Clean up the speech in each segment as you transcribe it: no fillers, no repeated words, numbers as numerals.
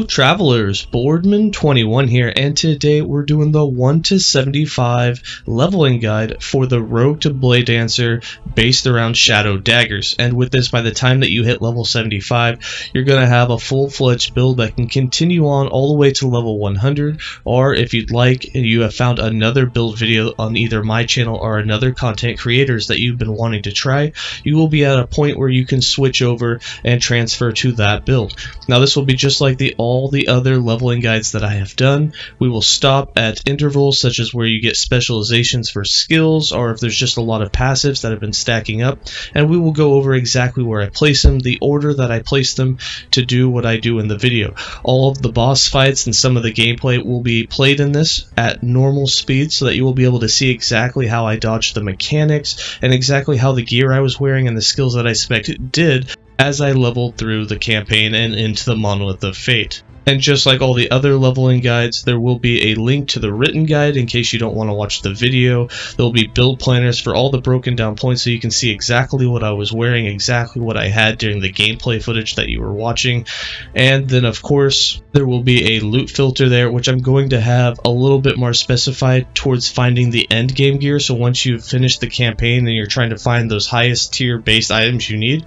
Travelers, Boardman21 here, and today we're doing the 1 to 75 leveling guide for the Rogue to Bladedancer based around Shadow Daggers. And with this, by the time that you hit level 75, you're going to have a full-fledged build that can continue on all the way to level 100, or if you'd like, and you have found another build video on either my channel or another content creators that you've been wanting to try, you will be at a point where you can switch over and transfer to that build. Now this will be just like all the other leveling guides that I have done. We will stop at intervals such as where you get specializations for skills, or if there's just a lot of passives that have been stacking up, and we will go over exactly where I place them, the order that I place them to do what I do in the video. All of the boss fights and some of the gameplay will be played in this at normal speed so that you will be able to see exactly how I dodged the mechanics and exactly how the gear I was wearing and the skills that I spec did as I leveled through the campaign and into the Monolith of Fate. And just like all the other leveling guides, there will be a link to the written guide in case you don't want to watch the video. There will be build planners for all the broken down points so you can see exactly what I was wearing, exactly what I had during the gameplay footage that you were watching. And then of course, there will be a loot filter there, which I'm going to have a little bit more specified towards finding the end game gear. So once you've finished the campaign and you're trying to find those highest tier based items you need,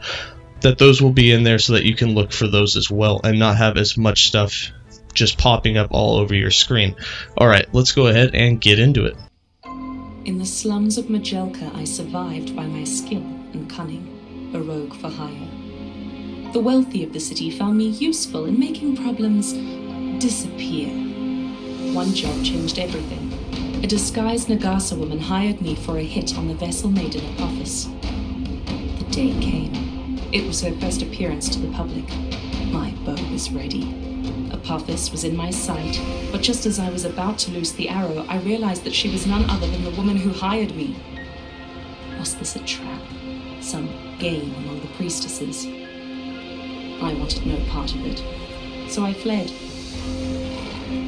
that those will be in there so that you can look for those as well and not have as much stuff just popping up all over your screen. Alright, let's go ahead and get into it. In the slums of Majelka, I survived by my skill and cunning, a rogue for hire. The wealthy of the city found me useful in making problems disappear. One job changed everything. A disguised Nagasa woman hired me for a hit on the vessel maiden Apophis. The day came. It was her first appearance to the public. My bow was ready. Apophis was in my sight, but just as I was about to loose the arrow, I realized that she was none other than the woman who hired me. Was this a trap? Some game among the priestesses? I wanted no part of it, so I fled.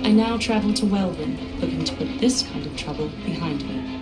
I now travel to Welvin, looking to put this kind of trouble behind me.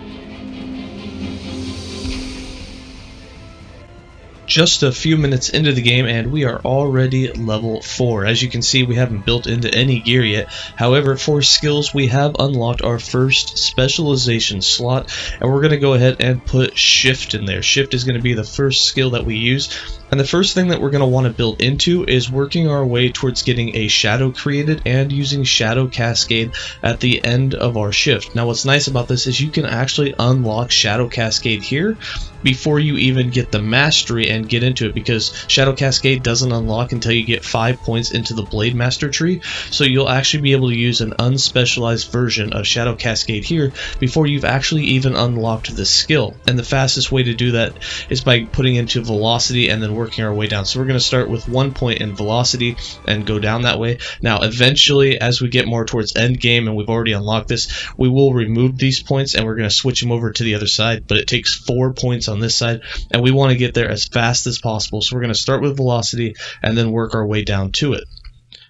Just a few minutes into the game and we are already level 4. As you can see, we haven't built into any gear yet. However, for skills, we have unlocked our first specialization slot, and we're going to go ahead and put shift in there. Shift is going to be the first skill that we use. And the first thing that we're going to want to build into is working our way towards getting a shadow created and using shadow cascade at the end of our shift. Now what's nice about this is you can actually unlock shadow cascade here before you even get the mastery and get into it, because shadow cascade doesn't unlock until you get 5 points into the blade master tree. So you'll actually be able to use an unspecialized version of shadow cascade here before you've actually even unlocked the skill. And the fastest way to do that is by putting into velocity and then working our way down. So we're going to start with 1 point in velocity and go down that way. Now eventually, as we get more towards end game and we've already unlocked this, we will remove these points and we're going to switch them over to the other side, but it takes 4 points on this side and we want to get there as fast as possible. So we're going to start with velocity and then work our way down to it.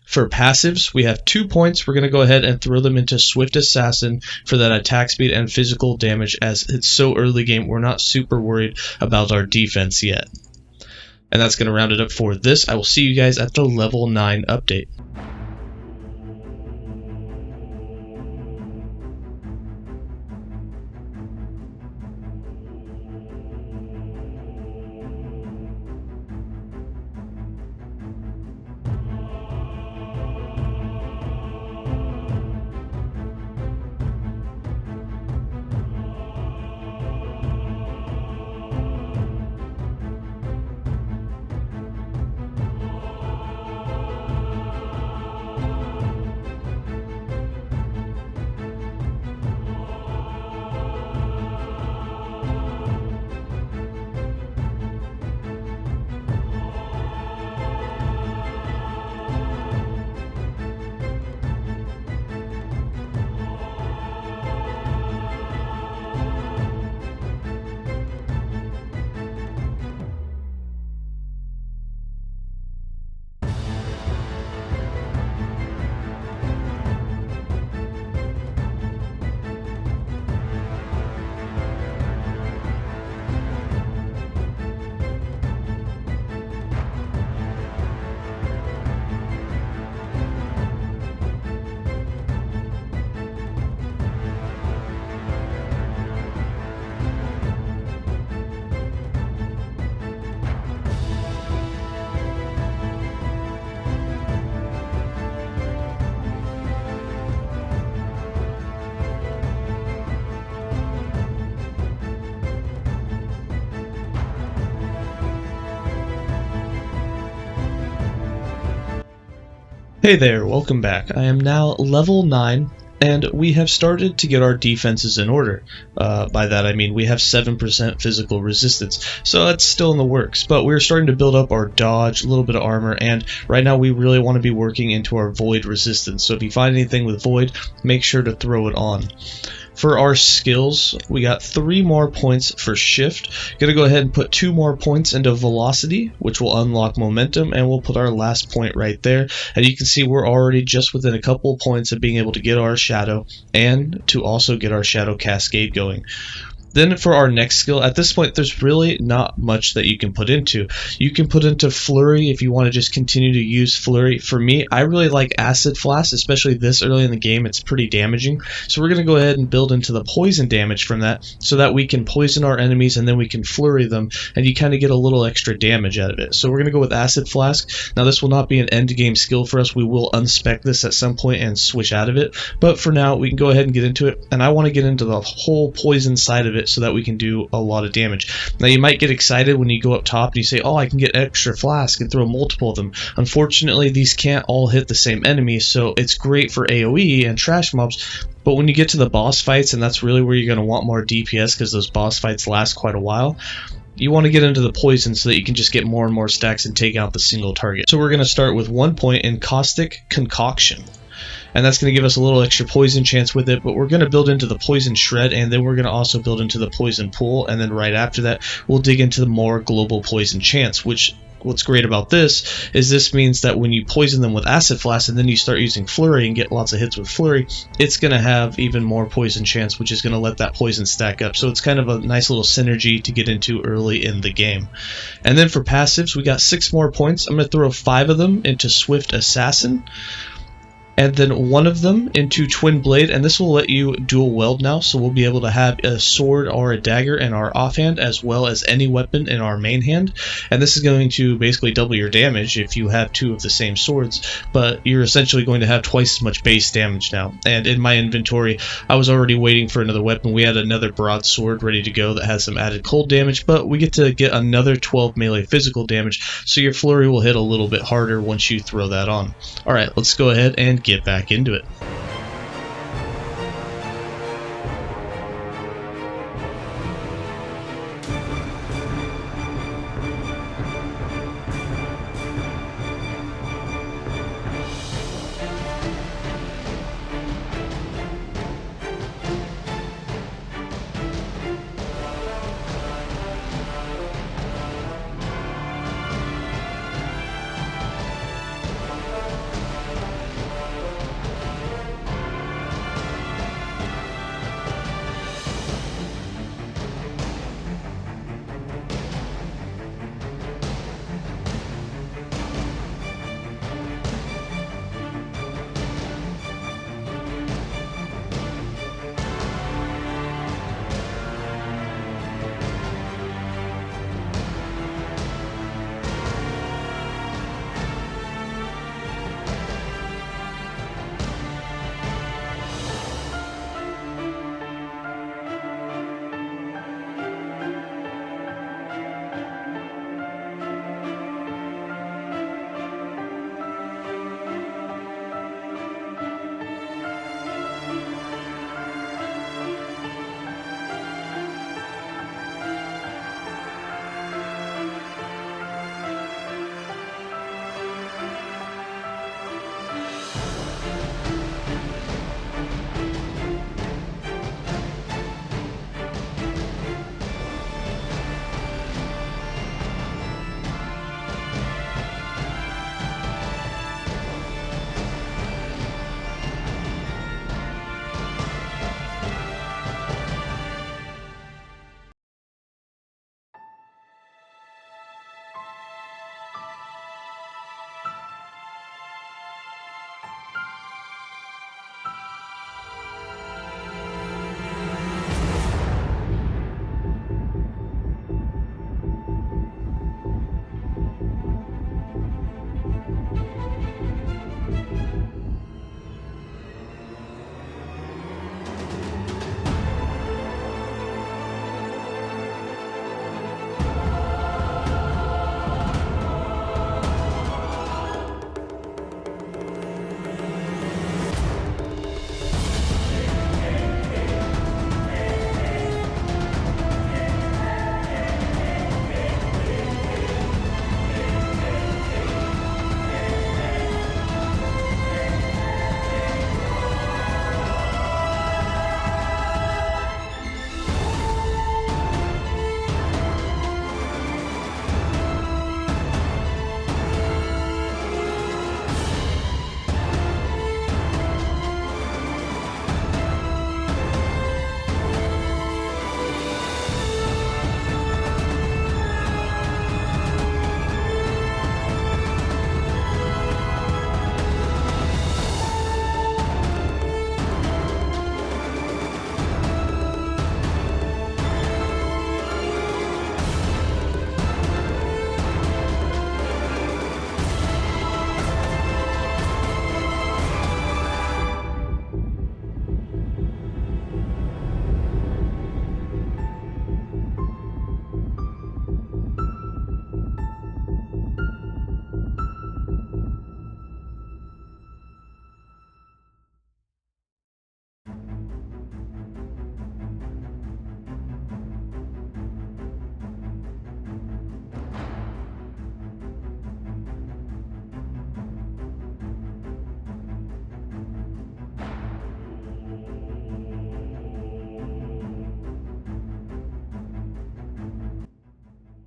For passives, we have 2 points. We're going to go ahead and throw them into Swift Assassin for that attack speed and physical damage. As it's so early game, we're not super worried about our defense yet. And that's going to round it up for this. I will see you guys at the level 9 update. Hey there, welcome back. I am now level 9, and we have started to get our defenses in order. By that I mean we have 7% physical resistance, so that's still in the works, but we're starting to build up our dodge, a little bit of armor, and right now we really want to be working into our void resistance, so if you find anything with void, make sure to throw it on. For our skills, we got 3 more points for shift. Gonna go ahead and put 2 more points into velocity, which will unlock momentum, and we'll put our last point right there. And you can see we're already just within a couple points of being able to get our shadow and to also get our shadow cascade going. Then for our next skill, at this point there's really not much that you can put into. You can put into Flurry if you want to just continue to use Flurry. For me, I really like Acid Flask, especially this early in the game. It's pretty damaging. So we're going to go ahead and build into the poison damage from that so that we can poison our enemies and then we can Flurry them and you kind of get a little extra damage out of it. So we're going to go with Acid Flask. Now this will not be an end game skill for us. We will unspec this at some point and switch out of it. But for now, we can go ahead and get into it. And I want to get into the whole poison side of it so that we can do a lot of damage. Now you might get excited when you go up top and you say, oh, I can get extra flask and throw multiple of them. Unfortunately, these can't all hit the same enemy, so it's great for AoE and trash mobs, but when you get to the boss fights, and that's really where you're going to want more DPS because those boss fights last quite a while, you want to get into the poison so that you can just get more and more stacks and take out the single target. So we're going to start with 1 point in Caustic Concoction. And that's going to give us a little extra poison chance with it, but we're going to build into the poison shred, and then we're going to also build into the poison pool, and then right after that we'll dig into the more global poison chance, which what's great about this is this means that when you poison them with Acid Flask and then you start using Flurry and get lots of hits with Flurry, it's going to have even more poison chance, which is going to let that poison stack up. So it's kind of a nice little synergy to get into early in the game. And then for passives, we got 6 more points. I'm going to throw 5 of them into Swift Assassin, and then 1 of them into Twin Blade, and this will let you dual weld now, so we'll be able to have a sword or a dagger in our offhand as well as any weapon in our main hand, and this is going to basically double your damage if you have 2 of the same swords, but you're essentially going to have twice as much base damage now. And in my inventory, I was already waiting for another weapon. We had another broadsword ready to go that has some added cold damage, but we get to get another 12 melee physical damage, so your flurry will hit a little bit harder once you throw that on. Alright, let's go ahead and get back into it.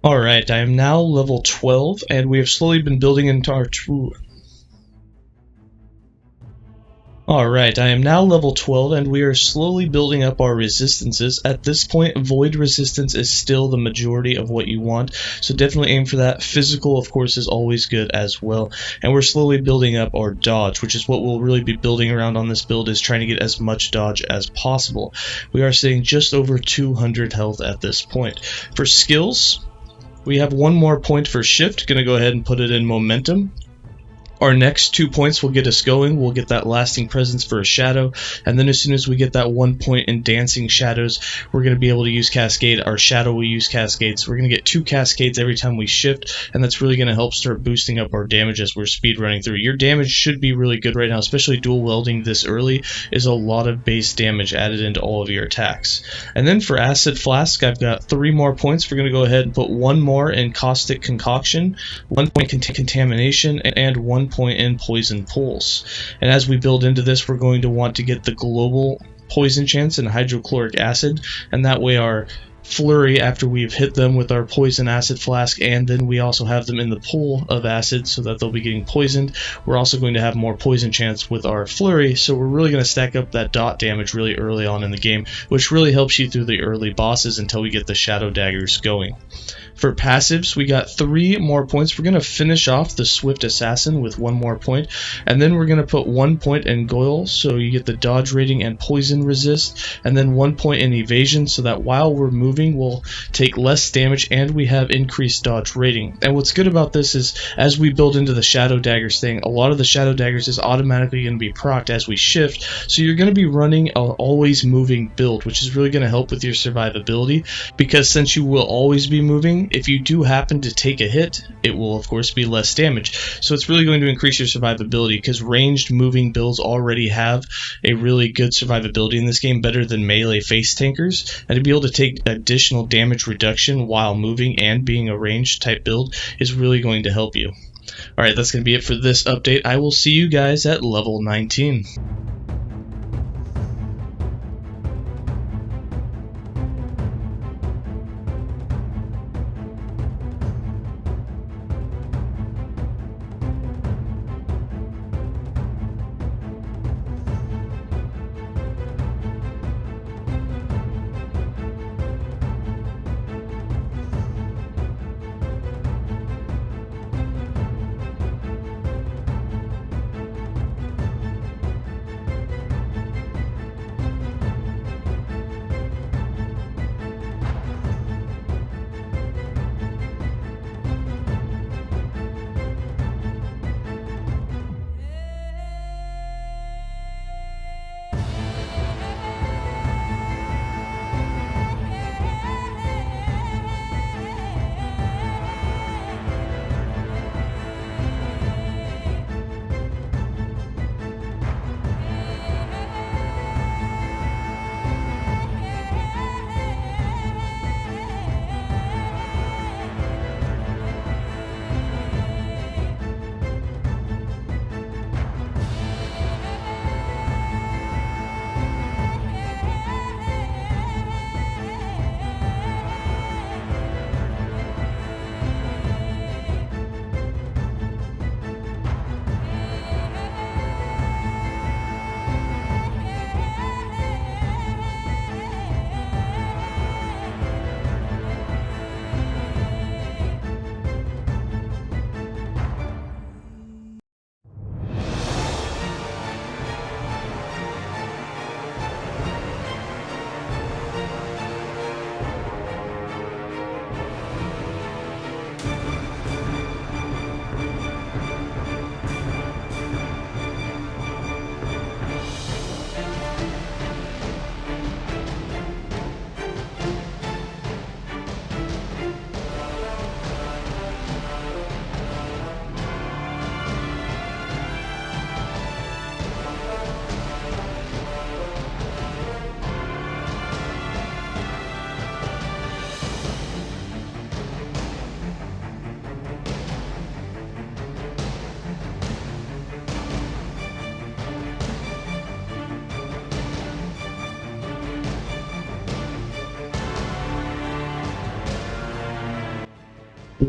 Alright, I am now level 12, and we have slowly been building into our... Alright, I am now level 12 and we are slowly building up our resistances. At this point, void resistance is still the majority of what you want, so definitely aim for that. Physical, of course, is always good as well. And we're slowly building up our dodge, which is what we'll really be building around on this build, is trying to get as much dodge as possible. We are sitting just over 200 health at this point. For skills, we have one more point for shift. Gonna go ahead and put it in momentum. Our next 2 points will get us going. We'll get that lasting presence for a shadow, and then as soon as we get that 1 point in dancing shadows, we're going to be able to use cascade. Our shadow will use cascade, so we're going to get 2 cascades every time we shift, and that's really going to help start boosting up our damage as we're speed running through. Your damage should be really good right now, especially dual welding this early is a lot of base damage added into all of your attacks. And then for acid flask, I've got 3 more points. We're going to go ahead and put 1 more in caustic concoction, 1 point contamination, and 1 point in poison pulse. And as we build into this, we're going to want to get the global poison chance in hydrochloric acid, and that way our flurry after we've hit them with our poison acid flask, and then we also have them in the pool of acid so that they'll be getting poisoned. We're also going to have more poison chance with our flurry, so we're really going to stack up that dot damage really early on in the game, which really helps you through the early bosses until we get the shadow daggers going. For passives, we got 3 more points. We're going to finish off the Swift Assassin with 1 more point, and then we're going to put 1 point in Goyle, so you get the dodge rating and poison resist, and then 1 point in evasion, so that while we're moving, we'll take less damage and we have increased dodge rating. And what's good about this is, as we build into the Shadow Daggers thing, a lot of the Shadow Daggers is automatically going to be procced as we shift, so you're going to be running an always moving build, which is really going to help with your survivability, because since you will always be moving, if you do happen to take a hit, it will of course be less damage. So it's really going to increase your survivability, because ranged moving builds already have a really good survivability in this game, better than melee face tankers, and to be able to take additional damage reduction while moving and being a ranged type build is really going to help you. Alright, that's going to be it for this update. I will see you guys at level 19.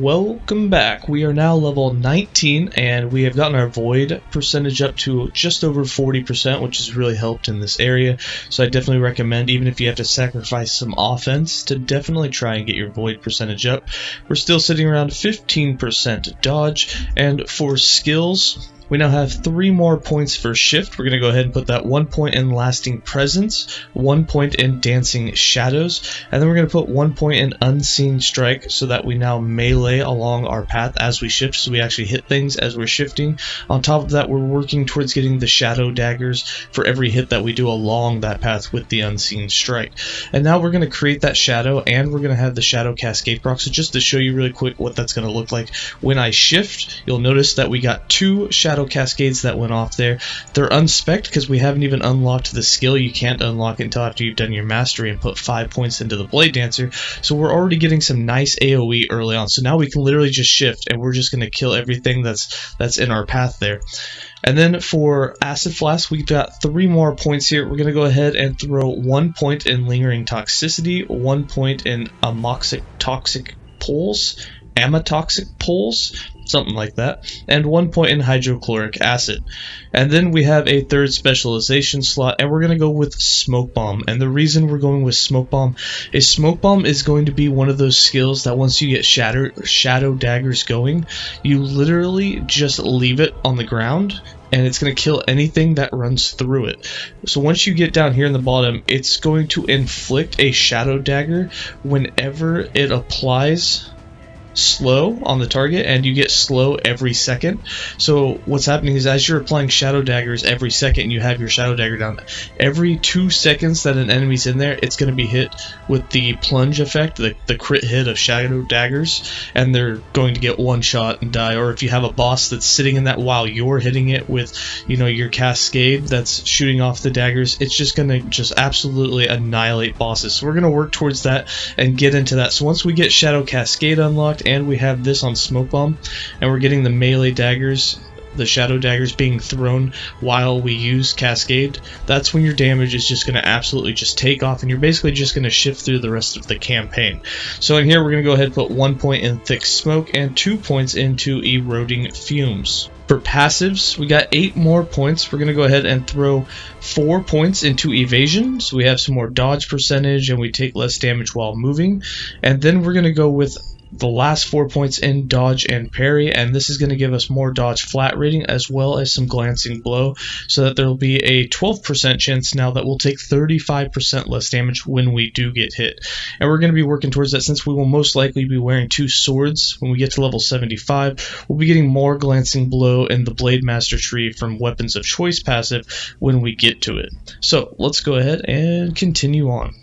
Welcome back. We are now level 19 and we have gotten our void percentage up to just over 40%, which has really helped in this area. So I definitely recommend, even if you have to sacrifice some offense, to definitely try and get your void percentage up. We're still sitting around 15% dodge, and for skills, we now have 3 more points for shift. We're going to go ahead and put that 1 point in lasting presence, 1 point in dancing shadows, and then we're going to put 1 point in unseen strike so that we now melee along our path as we shift, so we actually hit things as we're shifting. On top of that, we're working towards getting the shadow daggers for every hit that we do along that path with the unseen strike. And now we're going to create that shadow, and we're going to have the shadow cascade proc. So just to show you really quick what that's going to look like, when I shift, you'll notice that we got 2 shadow cascades that went off there. They're unspec'd because we haven't even unlocked the skill. You can't unlock it until after you've done your mastery and put 5 points into the Bladedancer. So we're already getting some nice AoE early on. So now we can literally just shift and we're just going to kill everything that's in our path there. And then for Acid Flask, we've got 3 more points here. We're going to go ahead and throw 1 point in Lingering Toxicity, 1 point in Amatoxic Pulse, something like that, and 1 point in hydrochloric acid. And then we have a 3rd specialization slot, and we're going to go with Smoke Bomb. And the reason we're going with Smoke Bomb is going to be one of those skills that once you get shadow daggers going, you literally just leave it on the ground and it's going to kill anything that runs through it. So once you get down here in the bottom, it's going to inflict a shadow dagger whenever it applies slow on the target, and you get slow every second. So what's happening is as you're applying shadow daggers every second, you have your shadow dagger down. Every 2 seconds that an enemy's in there, it's going to be hit with the plunge effect, the crit hit of shadow daggers, and they're going to get 1 shot and die. Or if you have a boss that's sitting in that while you're hitting it with, you know, your cascade that's shooting off the daggers, it's just going to just absolutely annihilate bosses. So we're going to work towards that and get into that. So once we get shadow cascade unlocked, and we have this on Smoke Bomb, and we're getting the melee daggers, the shadow daggers being thrown while we use cascade, that's when your damage is just going to absolutely just take off, and you're basically just going to shift through the rest of the campaign. So in here we're going to go ahead and put 1 point in thick smoke and 2 points into eroding fumes. For passives, we got 8 more points. We're going to go ahead and throw 4 points into evasion, so we have some more dodge percentage and we take less damage while moving. And then we're going to go with the last 4 points in dodge and parry, and this is going to give us more dodge flat rating as well as some glancing blow, so that there will be a 12% chance now that we'll take 35% less damage when we do get hit. And we're going to be working towards that, since we will most likely be wearing 2 swords when we get to level 75. We'll be getting more glancing blow in the Blade Master tree from Weapons of Choice passive when we get to it. So let's go ahead and continue on.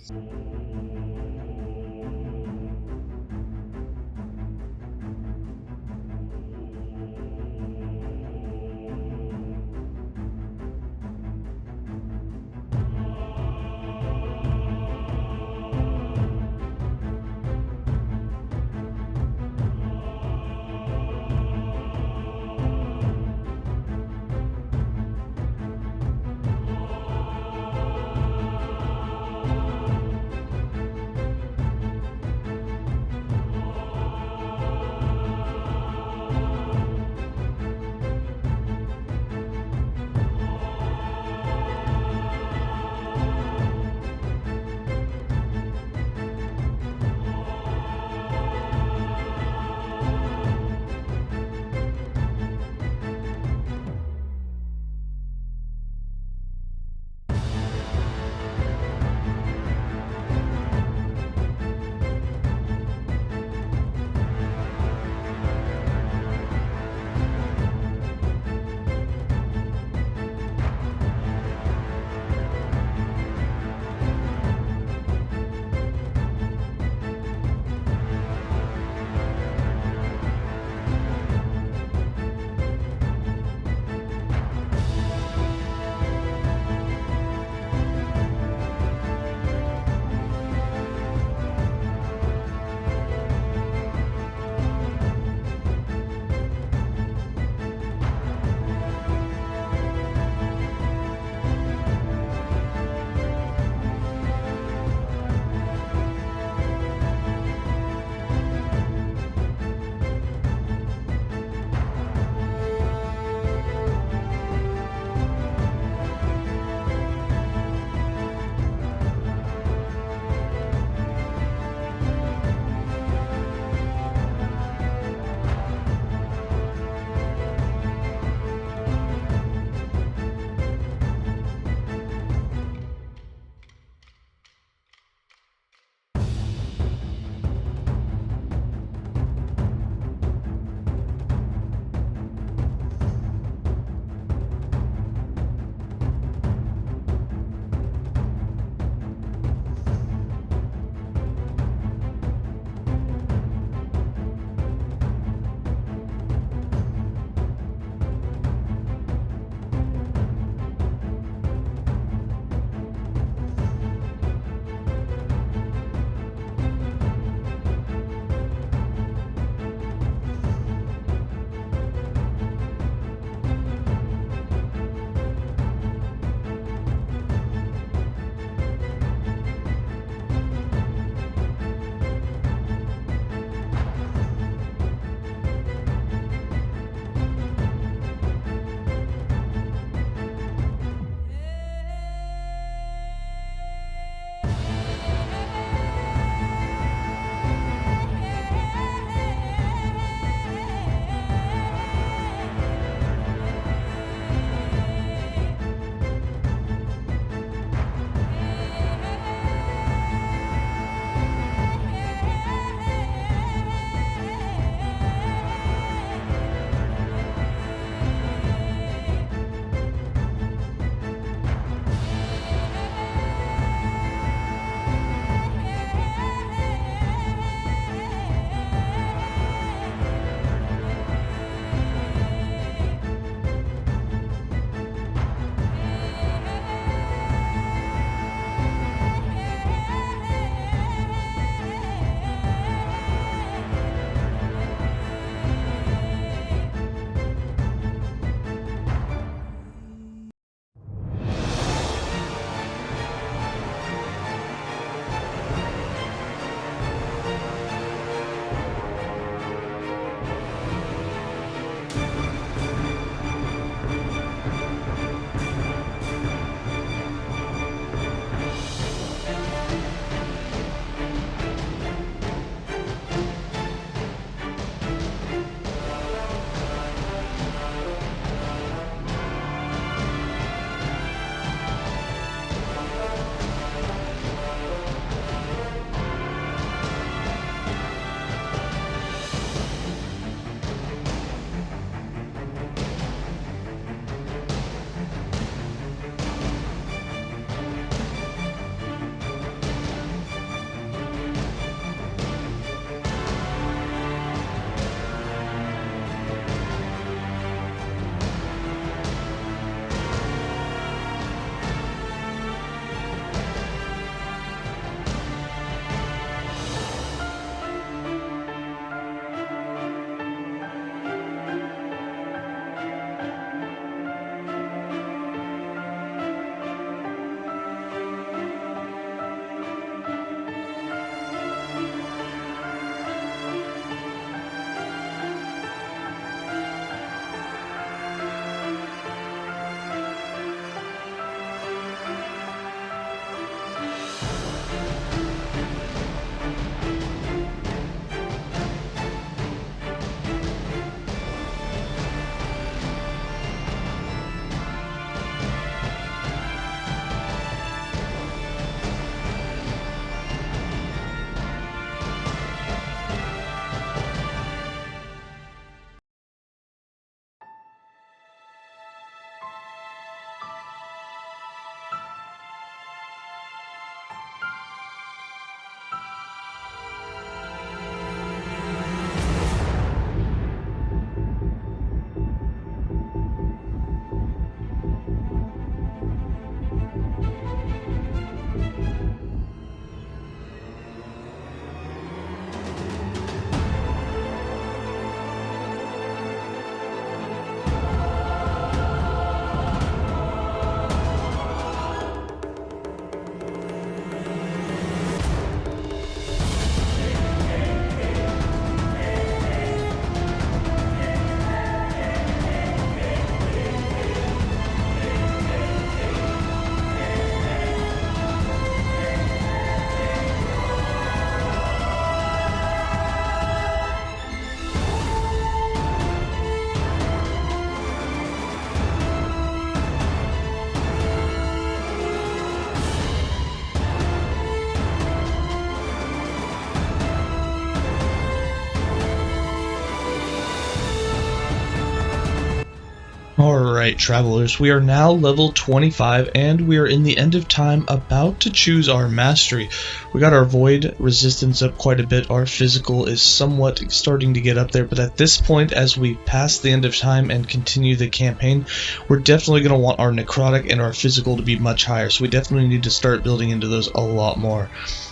Alright, travelers, we are now level 25 and we are in the end of time about to choose our mastery. We got our void resistance up quite a bit, our physical is somewhat starting to get up there, but at this point as we pass the end of time and continue the campaign, we're definitely going to want our necrotic and our physical to be much higher, so we definitely need to start building into those a lot more.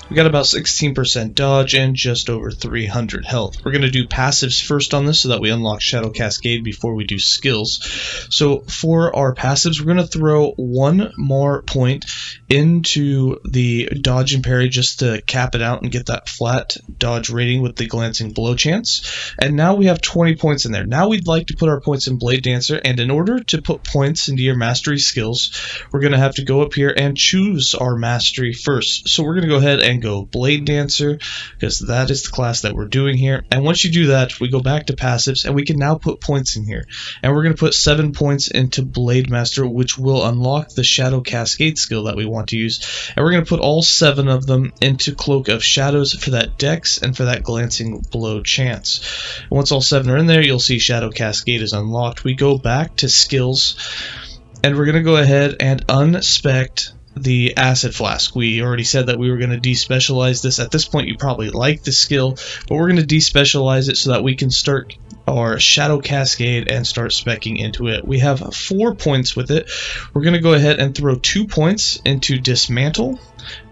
We got about 16% dodge and just over 300 health. We're going to do passives first on this so that we unlock Shadow Cascade before we do skills. So for our passives, we're going to throw one more point into the dodge and parry just to cap it out and get that flat dodge rating with the glancing blow chance. And now we have 20 points in there. Now we'd like to put our points in Bladedancer, and in order to put points into your mastery skills, we're going to have to go up here and choose our mastery first. So we're going to go ahead and go Bladedancer because that is the class that we're doing here. And once you do that, we go back to passives and we can now put points in here. And we're going to put 7 points into Blade Master, which will unlock the Shadow Cascade skill that we want to use. And we're going to put all 7 of them into Cloak of Shadows for that Dex and for that Glancing Blow chance. And once all 7 are in there, you'll see Shadow Cascade is unlocked. We go back to skills and we're going to go ahead and unspect the Acid Flask. We already said that we were going to despecialize this. At this point you probably like the skill, but we're going to despecialize it so that we can start our Shadow Cascade and start specking into it. We have 4 points with it. We're going to go ahead and throw 2 points into Dismantle.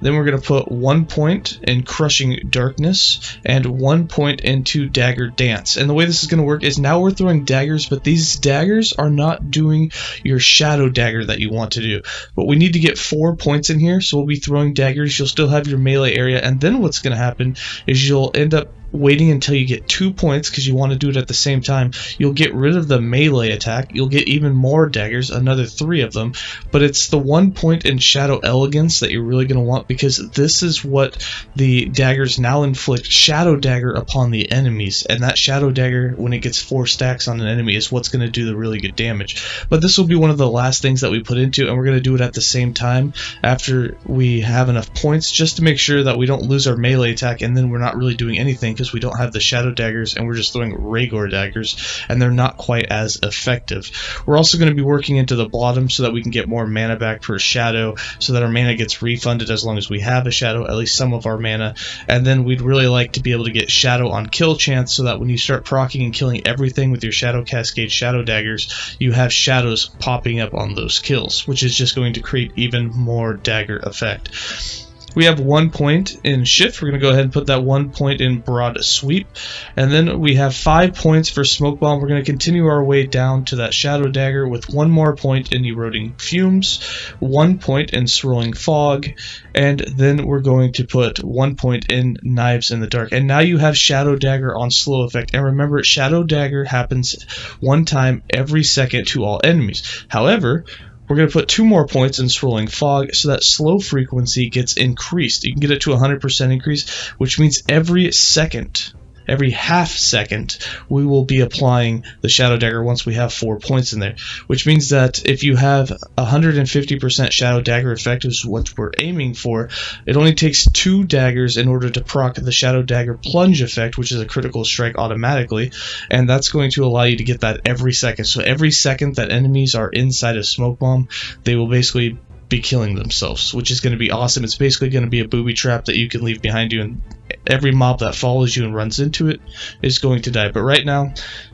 Then we're going to put 1 point in Crushing Darkness and 1 point into Dagger Dance. And the way this is going to work is now we're throwing daggers, but these daggers are not doing your Shadow Dagger that you want to do. But we need to get 4 points in here, so we'll be throwing daggers. You'll still have your melee area, and then what's going to happen is you'll end up waiting until you get 2 points because you want to do it at the same time. You'll get rid of the melee attack. You'll get even more daggers, another 3 of them, but it's the 1 point in Shadow Elegance that you're really going to want, because this is what the daggers now inflict Shadow Dagger upon the enemies, and that Shadow Dagger, when it gets 4 stacks on an enemy, is what's going to do the really good damage. But this will be one of the last things that we put into, and we're going to do it at the same time after we have enough points, just to make sure that we don't lose our melee attack and then we're not really doing anything because we don't have the Shadow Daggers and we're just throwing Rhaegor Daggers, and they're not quite as effective. We're also going to be working into the bottom so that we can get more mana back per Shadow, so that our mana gets refunded as long as we have a Shadow, at least some of our mana. And then we'd really like to be able to get Shadow on kill chance, so that when you start proccing and killing everything with your Shadow Cascade Shadow Daggers, you have shadows popping up on those kills, which is just going to create even more dagger effect. We have 1 point in Shift. We're going to go ahead and put that 1 point in Broad Sweep. And then we have 5 points for Smoke Bomb. We're going to continue our way down to that Shadow Dagger with 1 more point in Eroding Fumes, 1 point in Swirling Fog, and then we're going to put 1 point in Knives in the Dark. And now you have Shadow Dagger on slow effect. And remember, Shadow Dagger happens 1 time every second to all enemies. However, we're going to put 2 more points in Swirling Fog so that slow frequency gets increased. You can get it to 100% increase, which means every second, every half second, we will be applying the Shadow Dagger once we have 4 points in there. Which means that if you have 150% Shadow Dagger effect, is what we're aiming for, it only takes 2 daggers in order to proc the Shadow Dagger Plunge effect, which is a critical strike automatically, and that's going to allow you to get that every second. So every second that enemies are inside a Smoke Bomb, they will basically be killing themselves, which is going to be awesome. It's basically going to be a booby trap that you can leave behind you, and every mob that follows you and runs into it is going to die. But right now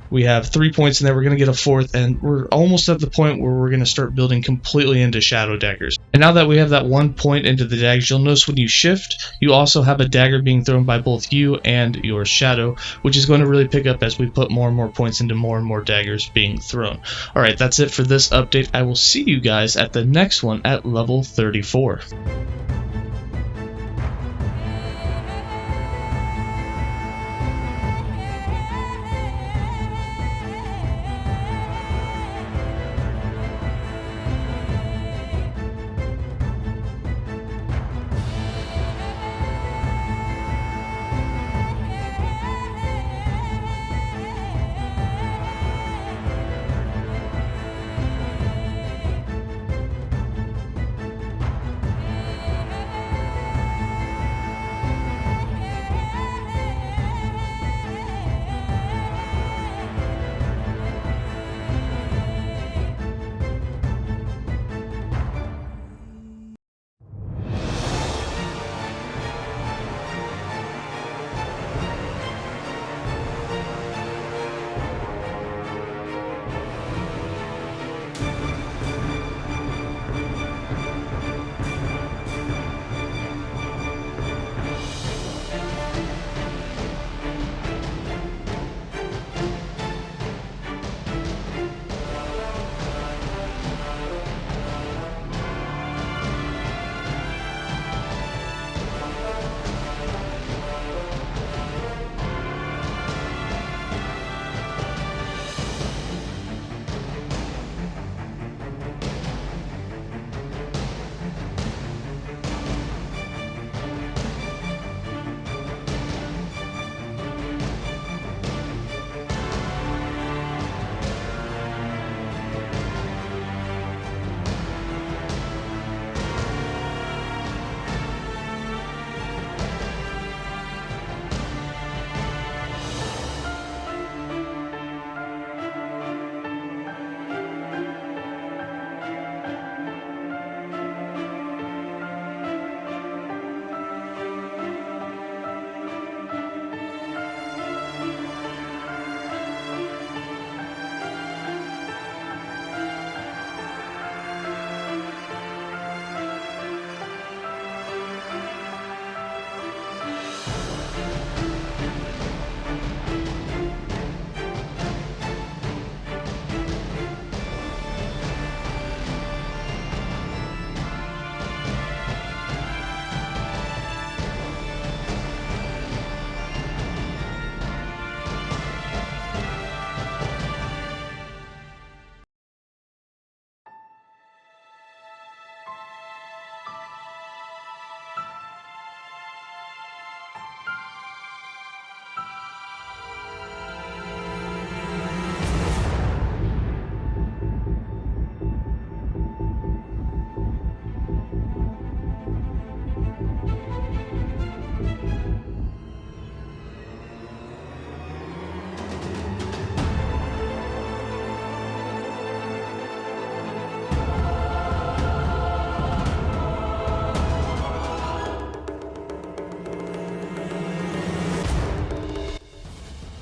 we have 3 points in there. We're going to get a 4th, and we're almost at the point where we're going to start building completely into Shadow Daggers. And now that we have that 1 point into the daggers, you'll notice when you shift, you also have a dagger being thrown by both you and your Shadow, which is going to really pick up as we put more and more points into more and more daggers being thrown. Alright, that's it for this update. I will see you guys at the next one at level 34.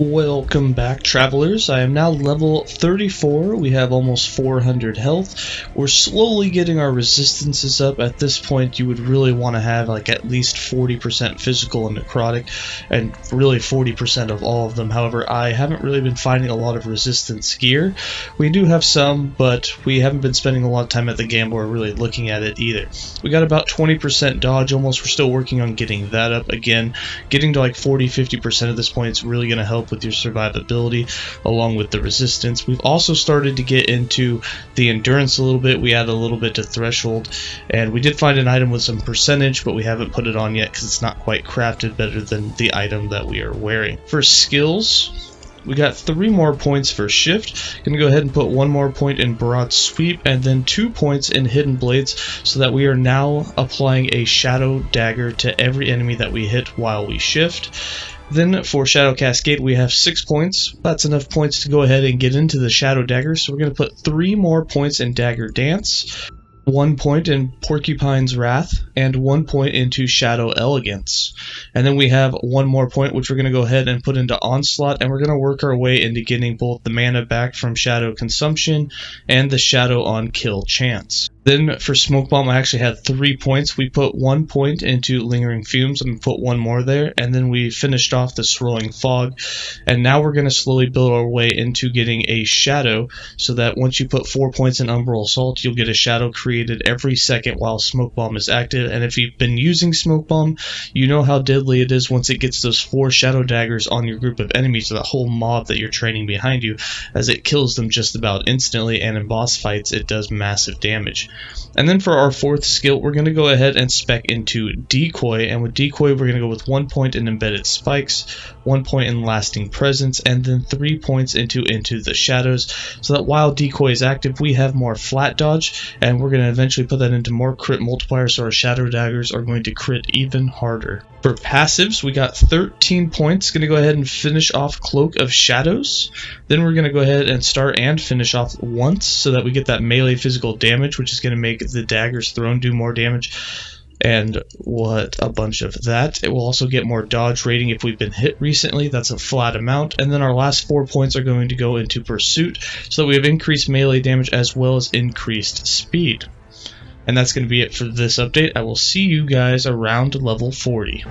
Welcome back, travelers. I am now level 34. We have almost 400 health. We're slowly getting our resistances up. At this point, you would really want to have like at least 40% physical and necrotic, and really 40% of all of them. However, I haven't really been finding a lot of resistance gear. We do have some, but we haven't been spending a lot of time at the game or really looking at it either. We got about 20% dodge almost. We're still working on getting that up. Again, getting to like 40-50% at this point is really going to help with your survivability along with the resistance. We've also started to get into the endurance a little bit. We add a little bit to threshold, and we did find an item with some percentage, but we haven't put it on yet because it's not quite crafted better than the item that we are wearing. For skills, we got 3 more points for shift. Gonna go ahead and put 1 more point in broad sweep and then 2 points in hidden blades, so that we are now applying a shadow dagger to every enemy that we hit while we shift. Then for Shadow Cascade, we have 6 points. That's enough points to go ahead and get into the Shadow Dagger, so we're going to put 3 more points in Dagger Dance, 1 point in Porcupine's Wrath, and 1 point into Shadow Elegance. And then we have 1 more point, which we're going to go ahead and put into Onslaught, and we're going to work our way into getting both the mana back from Shadow Consumption and the Shadow on Kill chance. Then for Smoke Bomb, I actually had 3 points. We put 1 point into Lingering Fumes, and we put 1 more there, and then we finished off the Swirling Fog. And now we're going to slowly build our way into getting a Shadow, so that once you put 4 points in Umbral Assault, you'll get a Shadow created every second while Smoke Bomb is active. And if you've been using Smoke Bomb, you know how deadly it is once it gets those 4 Shadow Daggers on your group of enemies, or the whole mob that you're training behind you, as it kills them just about instantly, and in boss fights it does massive damage. And then for our 4th skill, we're going to go ahead and spec into Decoy, and with Decoy we're going to go with 1 point in Embedded Spikes, 1 point in Lasting Presence, and then 3 points into the Shadows, so that while Decoy is active we have more flat dodge, and we're going to eventually put that into more crit multiplier, so our Shadow Daggers are going to crit even harder. For passives, we got 13 points. Going to go ahead and finish off Cloak of Shadows. Then we're going to go ahead and start and finish off once, so that we get that melee physical damage, which is going to make the daggers thrown do more damage. And what a bunch of that. It will also get more dodge rating if we've been hit recently. That's a flat amount. And then our last 4 points are going to go into Pursuit, so that we have increased melee damage as well as increased speed. And that's going to be it for this update. I will see you guys around level 40.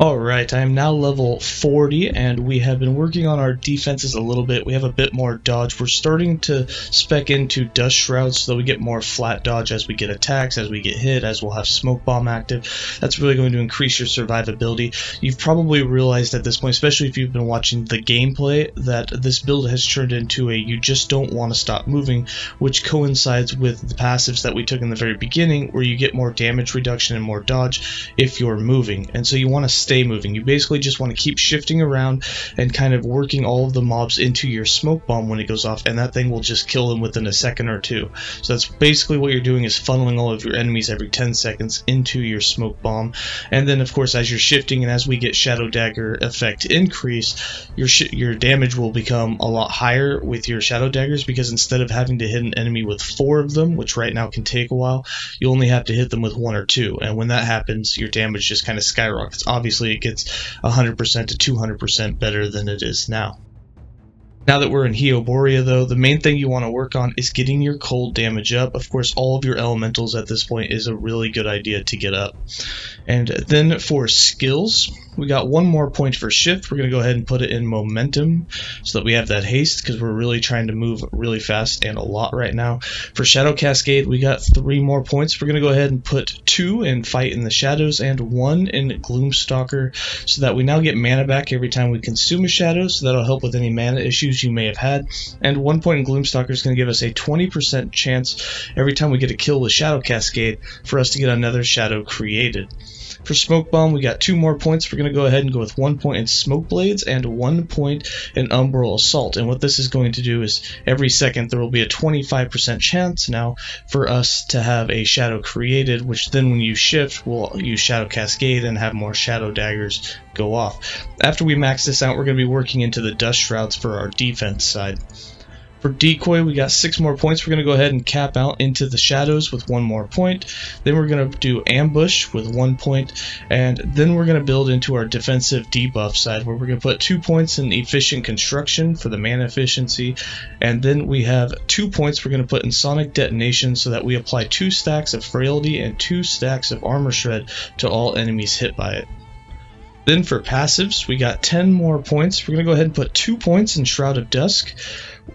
Alright, I am now level 40, and we have been working on our defenses a little bit. We have a bit more dodge. We're starting to spec into Dust Shrouds so that we get more flat dodge as we get attacks, as we get hit, as we'll have Smoke Bomb active. That's really going to increase your survivability. You've probably realized at this point, especially if you've been watching the gameplay, that this build has turned into a you just don't want to stop moving, which coincides with the passives that we took in the very beginning, where you get more damage reduction and more dodge if you're moving. And so you want to stay moving. You basically just want to keep shifting around and kind of working all of the mobs into your smoke bomb when it goes off, and that thing will just kill them within a second or two. So that's basically what you're doing, is funneling all of your enemies every 10 seconds into your smoke bomb. And then of course, as you're shifting and as we get Shadow Dagger effect increase, your damage will become a lot higher with your Shadow Daggers, because instead of having to hit an enemy with 4 of them, which right now can take a while, you only have to hit them with 1 or 2. And when that happens, your damage just kind of skyrockets. Obviously it gets 100% to 200% better than it is now. Now that we're in Heoboria though, the main thing you want to work on is getting your cold damage up. Of course, all of your elementals at this point is a really good idea to get up. And then for skills, we got 1 more point for shift. We're going to go ahead and put it in momentum so that we have that haste, because we're really trying to move really fast and a lot right now. For Shadow Cascade, we got 3 more points. We're going to go ahead and put 2 in Fight in the Shadows and 1 in Gloomstalker, so that we now get mana back every time we consume a shadow, so that'll help with any mana issues you may have had. And 1 point in Gloomstalker is going to give us a 20% chance every time we get a kill with Shadow Cascade for us to get another shadow created. For Smoke Bomb, we got 2 more points. We're going to go ahead and go with 1 point in Smoke Blades and 1 point in Umbral Assault. And what this is going to do is every second there will be a 25% chance now for us to have a shadow created, which then when you shift, we'll use Shadow Cascade and have more Shadow Daggers go off. After we max this out, we're going to be working into the Dust Shrouds for our defense side. For Decoy, we got 6 more points. We're going to go ahead and cap out into the shadows with 1 more point. Then we're going to do Ambush with 1 point. And then we're going to build into our defensive debuff side, where we're going to put 2 points in Efficient Construction for the mana efficiency. And then we have 2 points we're going to put in Sonic Detonation, so that we apply 2 stacks of Frailty and 2 stacks of Armor Shred to all enemies hit by it. Then for passives, we got 10 more points. We're going to go ahead and put 2 points in Shroud of Dusk.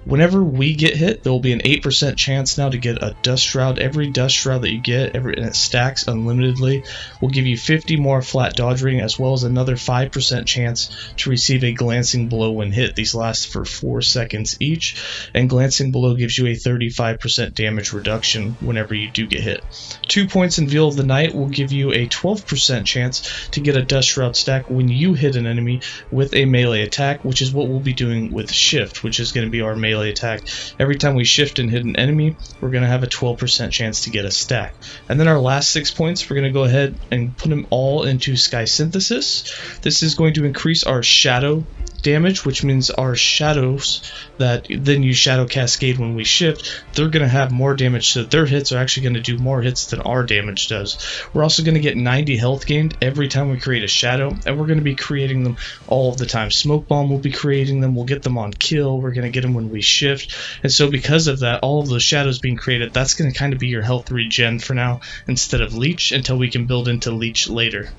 Whenever we get hit, there will be an 8% chance now to get a Dust Shroud. Every Dust Shroud that you get, and it stacks unlimitedly, will give you 50 more flat dodge rating, as well as another 5% chance to receive a Glancing Blow when hit. These last for 4 seconds each, and Glancing Blow gives you a 35% damage reduction whenever you do get hit. 2 points in Veil of the Night will give you a 12% chance to get a Dust Shroud stack when you hit an enemy with a melee attack, which is what we'll be doing with Shift, which is going to be our melee attack. Every time we shift and hit an enemy, we're going to have a 12% chance to get a stack. And then our last 6 points, we're going to go ahead and put them all into Sky Synthesis. This is going to increase our shadow damage, which means our shadows that then use Shadow Cascade when we shift, they're going to have more damage, so their hits are actually going to do more hits than our damage does. We're also going to get 90 health gained every time we create a shadow, and we're going to be creating them all of the time. Smoke Bomb will be creating them, we'll get them on kill, we're going to get them when we shift, and so because of that, all of those shadows being created, that's going to kind of be your health regen for now, instead of Leech, until we can build into Leech later.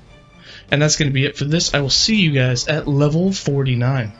And that's going to be it for this. I will see you guys at level 49.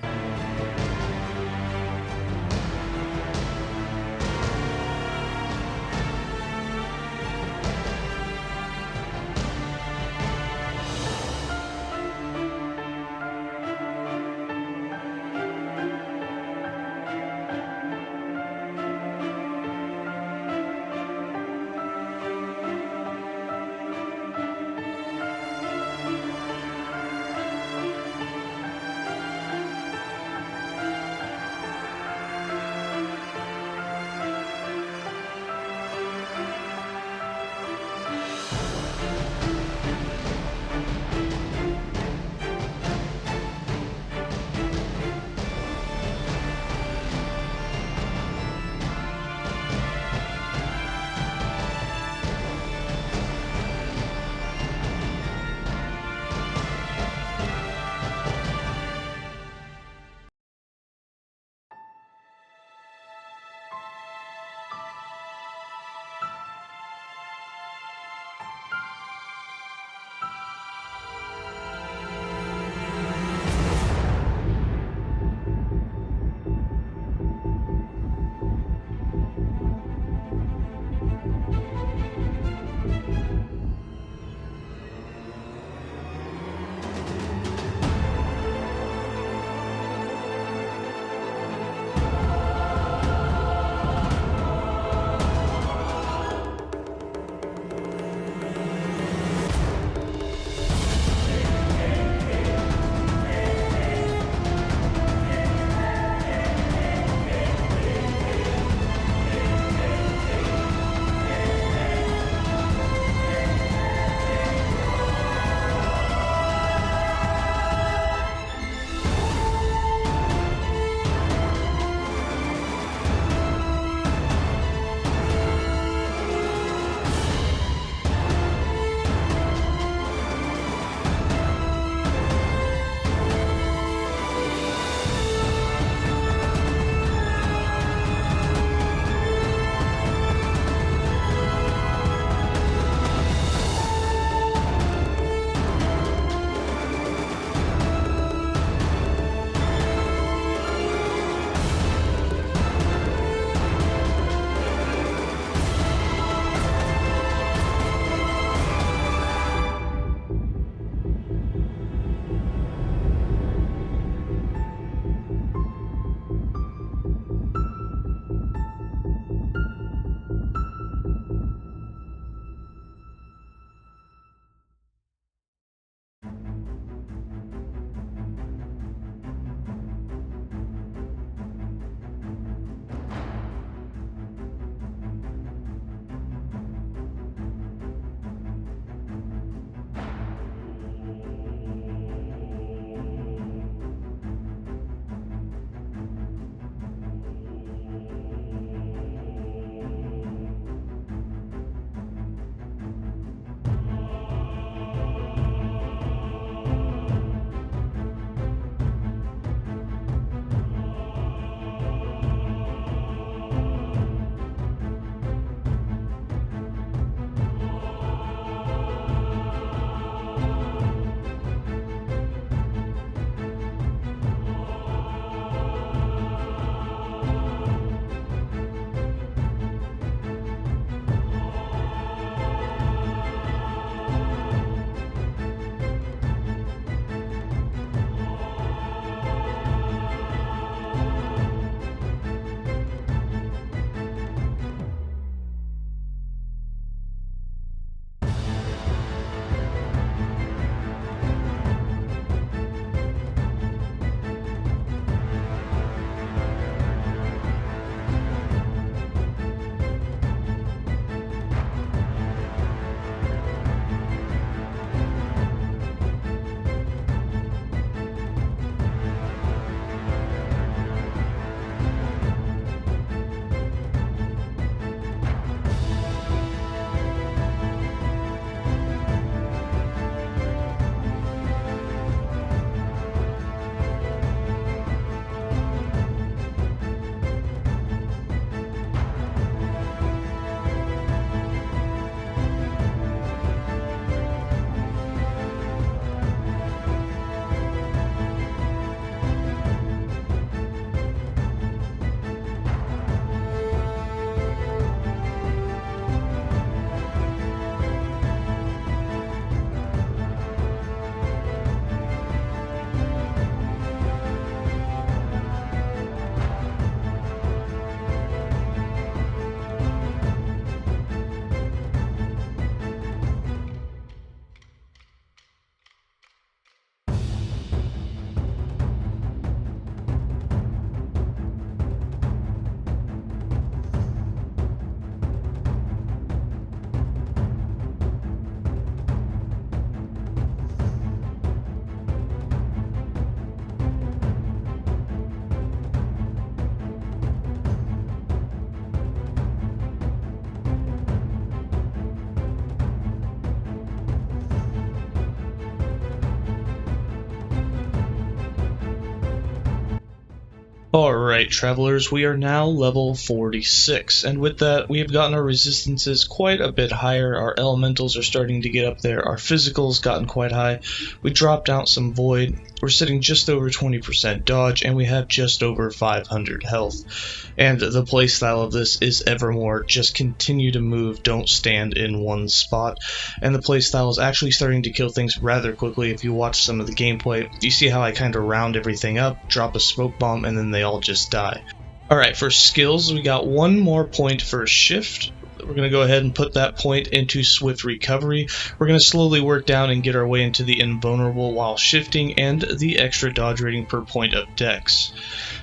Alright, travelers, we are now level 46, and with that, we have gotten our resistances quite a bit higher. Our elementals are starting to get up there, our physical's gotten quite high. We dropped out some void, we're sitting just over 20% dodge, and we have just over 500 health. And the playstyle of this is evermore, just continue to move, don't stand in one spot. And the playstyle is actually starting to kill things rather quickly. If you watch some of the gameplay, you see how I kind of round everything up, drop a smoke bomb, and then they all just die. Alright, for skills, we got one more point for shift. We're going to go ahead and put that point into swift recovery. We're going to slowly work down and get our way into the invulnerable while shifting and the extra dodge rating per point of dex.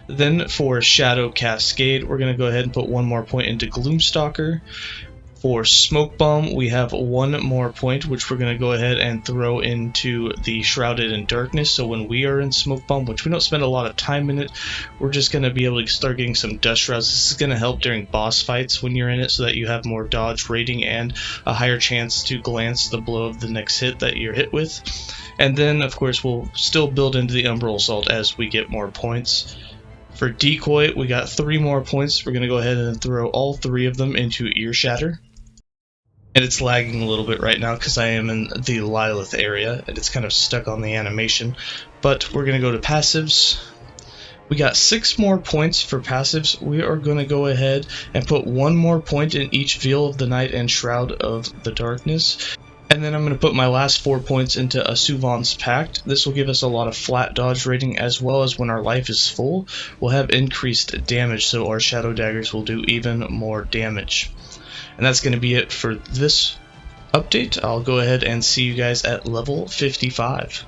Then for shadow cascade, we're going to go ahead and put one more point into gloomstalker. For Smoke Bomb, we have one more point, which we're going to go ahead and throw into the Shrouded in Darkness. So when we are in Smoke Bomb, which we don't spend a lot of time in it, we're just going to be able to start getting some Dust Shrouds. This is going to help during boss fights when you're in it so that you have more dodge rating and a higher chance to glance the blow of the next hit that you're hit with. And then, of course, we'll still build into the Umbral Assault as we get more points. For Decoy, we got 3 more points. We're going to go ahead and throw all 3 of them into Ear Shatter. And it's lagging a little bit right now because I am in the Lilith area and it's kind of stuck on the animation. But we're going to go to passives. We got 6 more points for passives. We are going to go ahead and put 1 more point in each Veil of the Night and Shroud of the Darkness. And then I'm going to put my last 4 points into Asuvon's Pact. This will give us a lot of flat dodge rating, as well as when our life is full, we'll have increased damage, so our Shadow Daggers will do even more damage. And that's going to be it for this update. I'll go ahead and see you guys at level 55.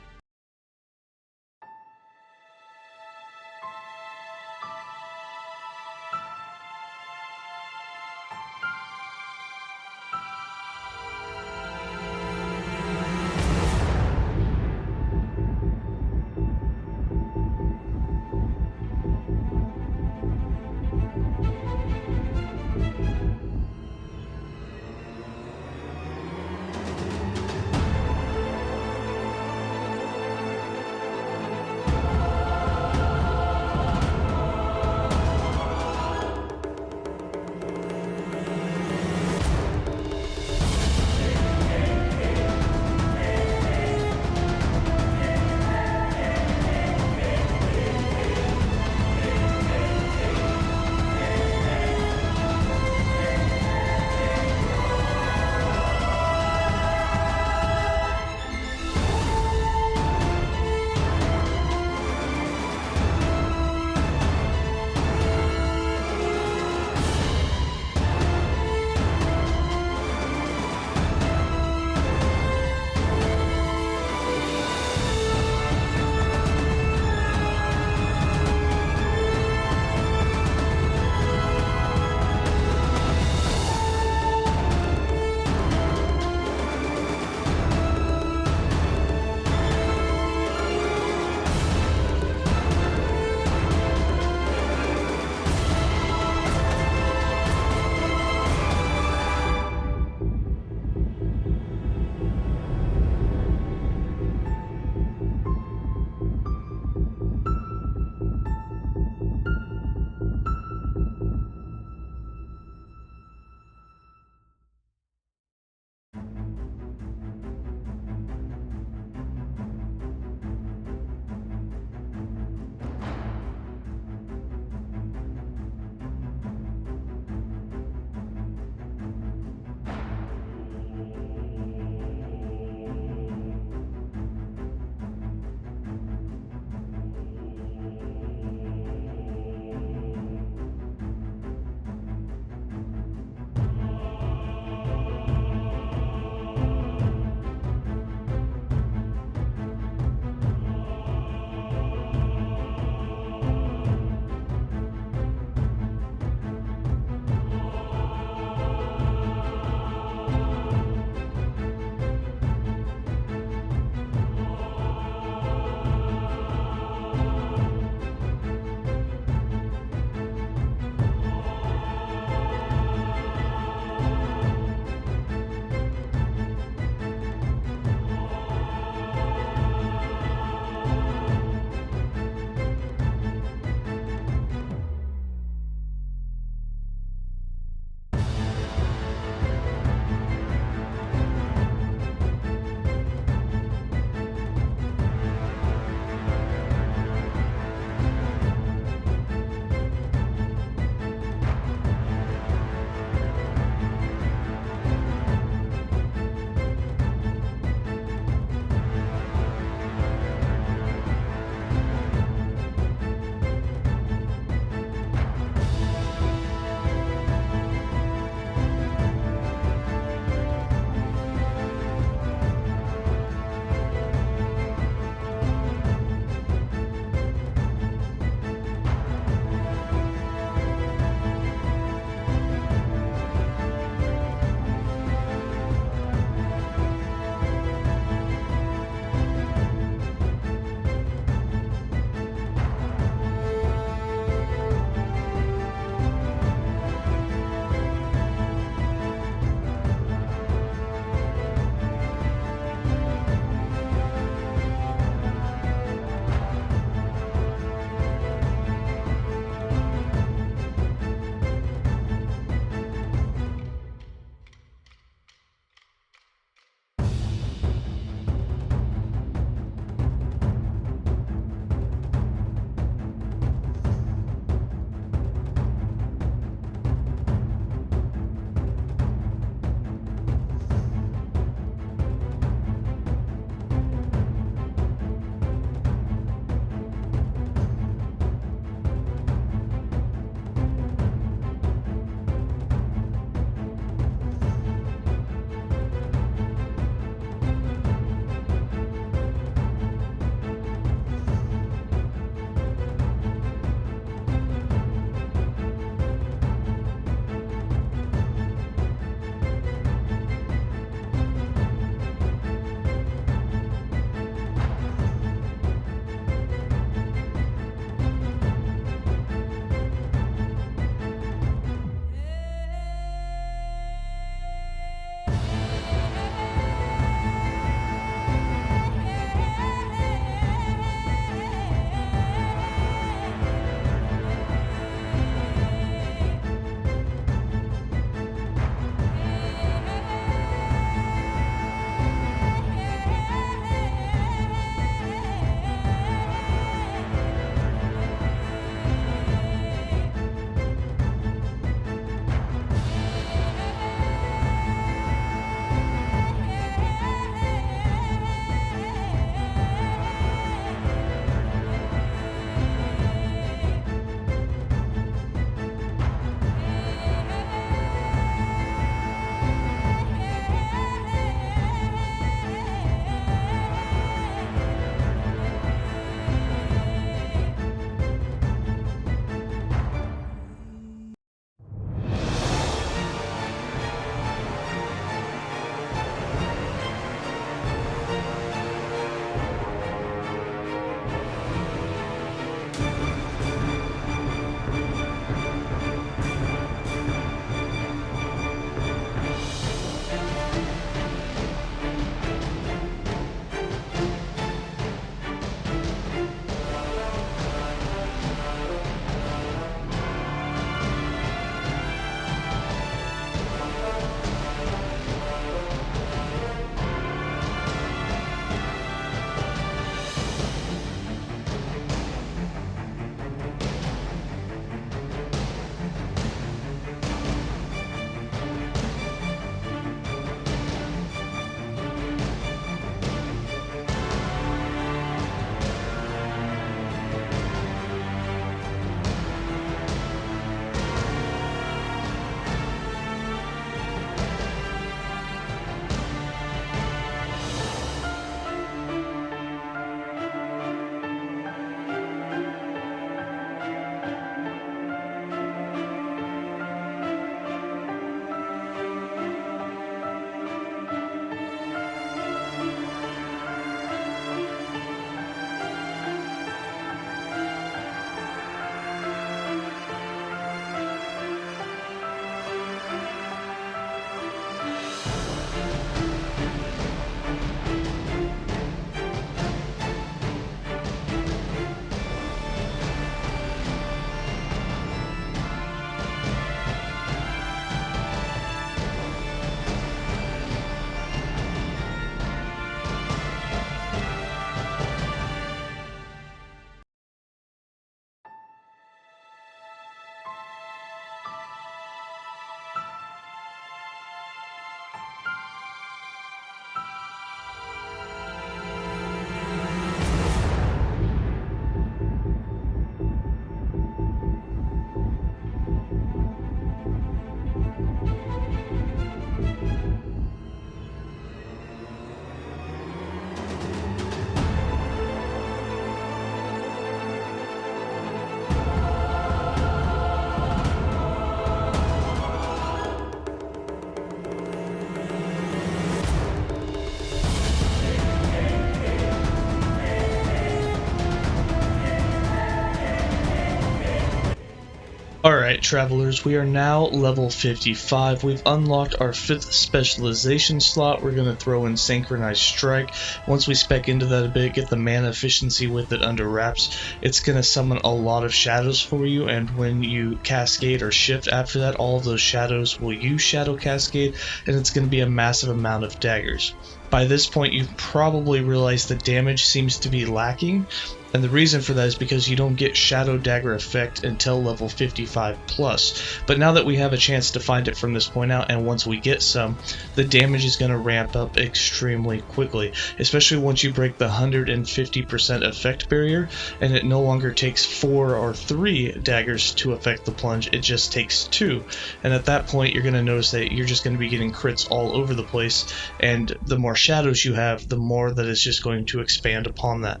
Alright, travelers, we are now level 55. We've unlocked our 5th specialization slot. We're going to throw in Synchronized Strike. Once we spec into that a bit, get the mana efficiency with it under wraps, it's going to summon a lot of shadows for you, and when you cascade or shift after that, all of those shadows will use Shadow Cascade, and it's going to be a massive amount of daggers. By this point, you've probably realized the damage seems to be lacking, and the reason for that is because you don't get Shadow Dagger effect until level 55 plus. But now that we have a chance to find it from this point out, and once we get some, the damage is going to ramp up extremely quickly, especially once you break the 150% effect barrier, and it no longer takes 4 or 3 daggers to affect the plunge, it just takes 2. And at that point, you're going to notice that you're just going to be getting crits all over the place, and the more shadows you have, the more that it's just going to expand upon that.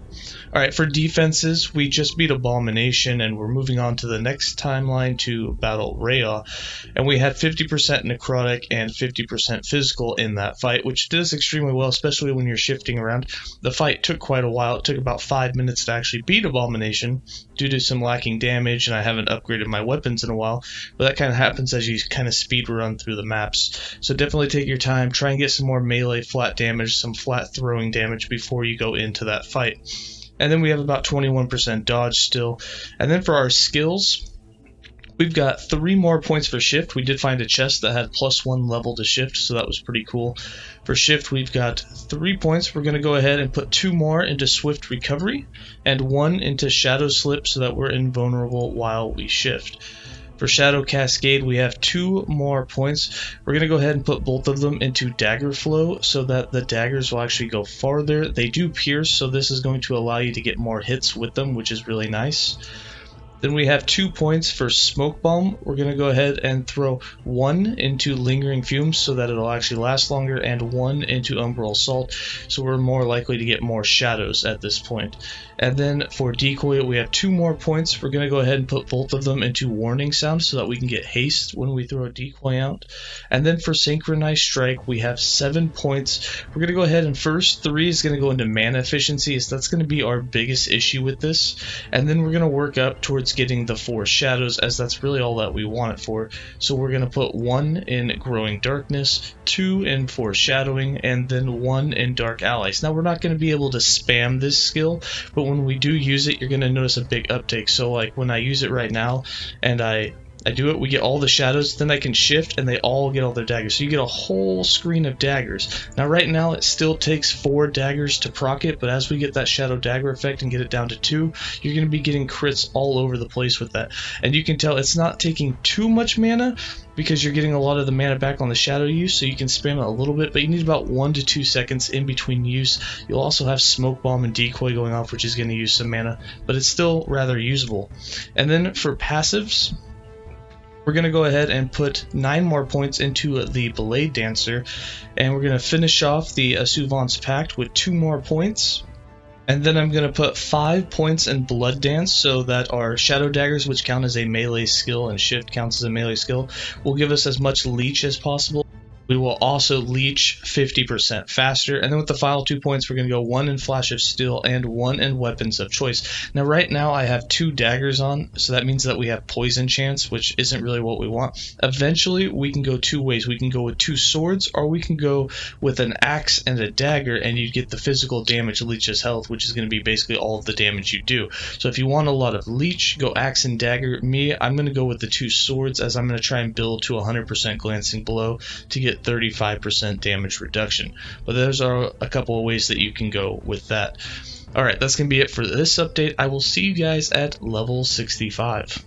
Alright, for defenses, we just beat Abomination, and we're moving on to the next timeline to battle Rhea, and we had 50% necrotic and 50% physical in that fight, which does extremely well, especially when you're shifting around. The fight took quite a while. It took about 5 minutes to actually beat Abomination due to some lacking damage, and I haven't upgraded my weapons in a while, but that kind of happens as you kind of speed run through the maps. So definitely take your time, try and get some more melee flat damage, some flat throwing damage before you go into that fight. And then we have about 21% dodge still. And then for our skills, we've got 3 more points for shift. We did find a chest that had +1 level to shift, so that was pretty cool. For shift, we've got 3 points. We're going to go ahead and put 2 more into swift recovery and 1 into shadow slip so that we're invulnerable while we shift. For Shadow Cascade, we have 2 more points. We're going to go ahead and put both of them into Dagger Flow so that the daggers will actually go farther. They do pierce, so this is going to allow you to get more hits with them, which is really nice. Then we have 2 points for Smoke Bomb. We're going to go ahead and throw 1 into Lingering Fumes so that it'll actually last longer, and 1 into Umbral Assault, so we're more likely to get more shadows at this point. And then for Decoy, we have 2 more points. We're going to go ahead and put both of them into Warning Sound so that we can get haste when we throw a Decoy out. And then for Synchronized Strike, we have 7 points. We're going to go ahead and first 3 is going to go into mana efficiency, so that's going to be our biggest issue with this. And then we're going to work up towards getting the 4 shadows, as that's really all that we want it for. So we're going to put 1 in Growing Darkness, 2 in Foreshadowing, and then 1 in Dark Allies. Now we're not going to be able to spam this skill, but when we do use it, you're going to notice a big uptake. So like when I use it right now and I do it, we get all the shadows, then I can shift and they all get all their daggers. So you get a whole screen of daggers. Now right now it still takes 4 daggers to proc it, but as we get that shadow dagger effect and get it down to 2, you're going to be getting crits all over the place with that. And you can tell it's not taking too much mana because you're getting a lot of the mana back on the shadow use, so you can spam it a little bit, but you need about 1 to 2 seconds in between use. You'll also have Smoke Bomb and Decoy going off, which is going to use some mana, but it's still rather usable. And then for passives, we're going to go ahead and put 9 more points into the Bladedancer, and we're going to finish off the Asuvant's Pact with 2 more points. And then I'm going to put 5 points in Blood Dance so that our Shadow Daggers, which count as a melee skill and Shift counts as a melee skill, will give us as much leech as possible. We will also leech 50% faster, and then with the final 2 points, we're going to go 1 in Flash of Steel and 1 in Weapons of Choice. Now right now I have 2 daggers on, so that means that we have poison chance, which isn't really what we want. Eventually we can go 2 ways. We can go with 2 swords, or we can go with an axe and a dagger, and you get the physical damage leeches health, which is going to be basically all of the damage you do. So if you want a lot of leech, go axe and dagger. I'm going to go with the 2 swords, as I'm going to try and build to 100% glancing blow to get 35% damage reduction. But those are a couple of ways that you can go with that. Alright, that's going to be it for this update. I will see you guys at level 65.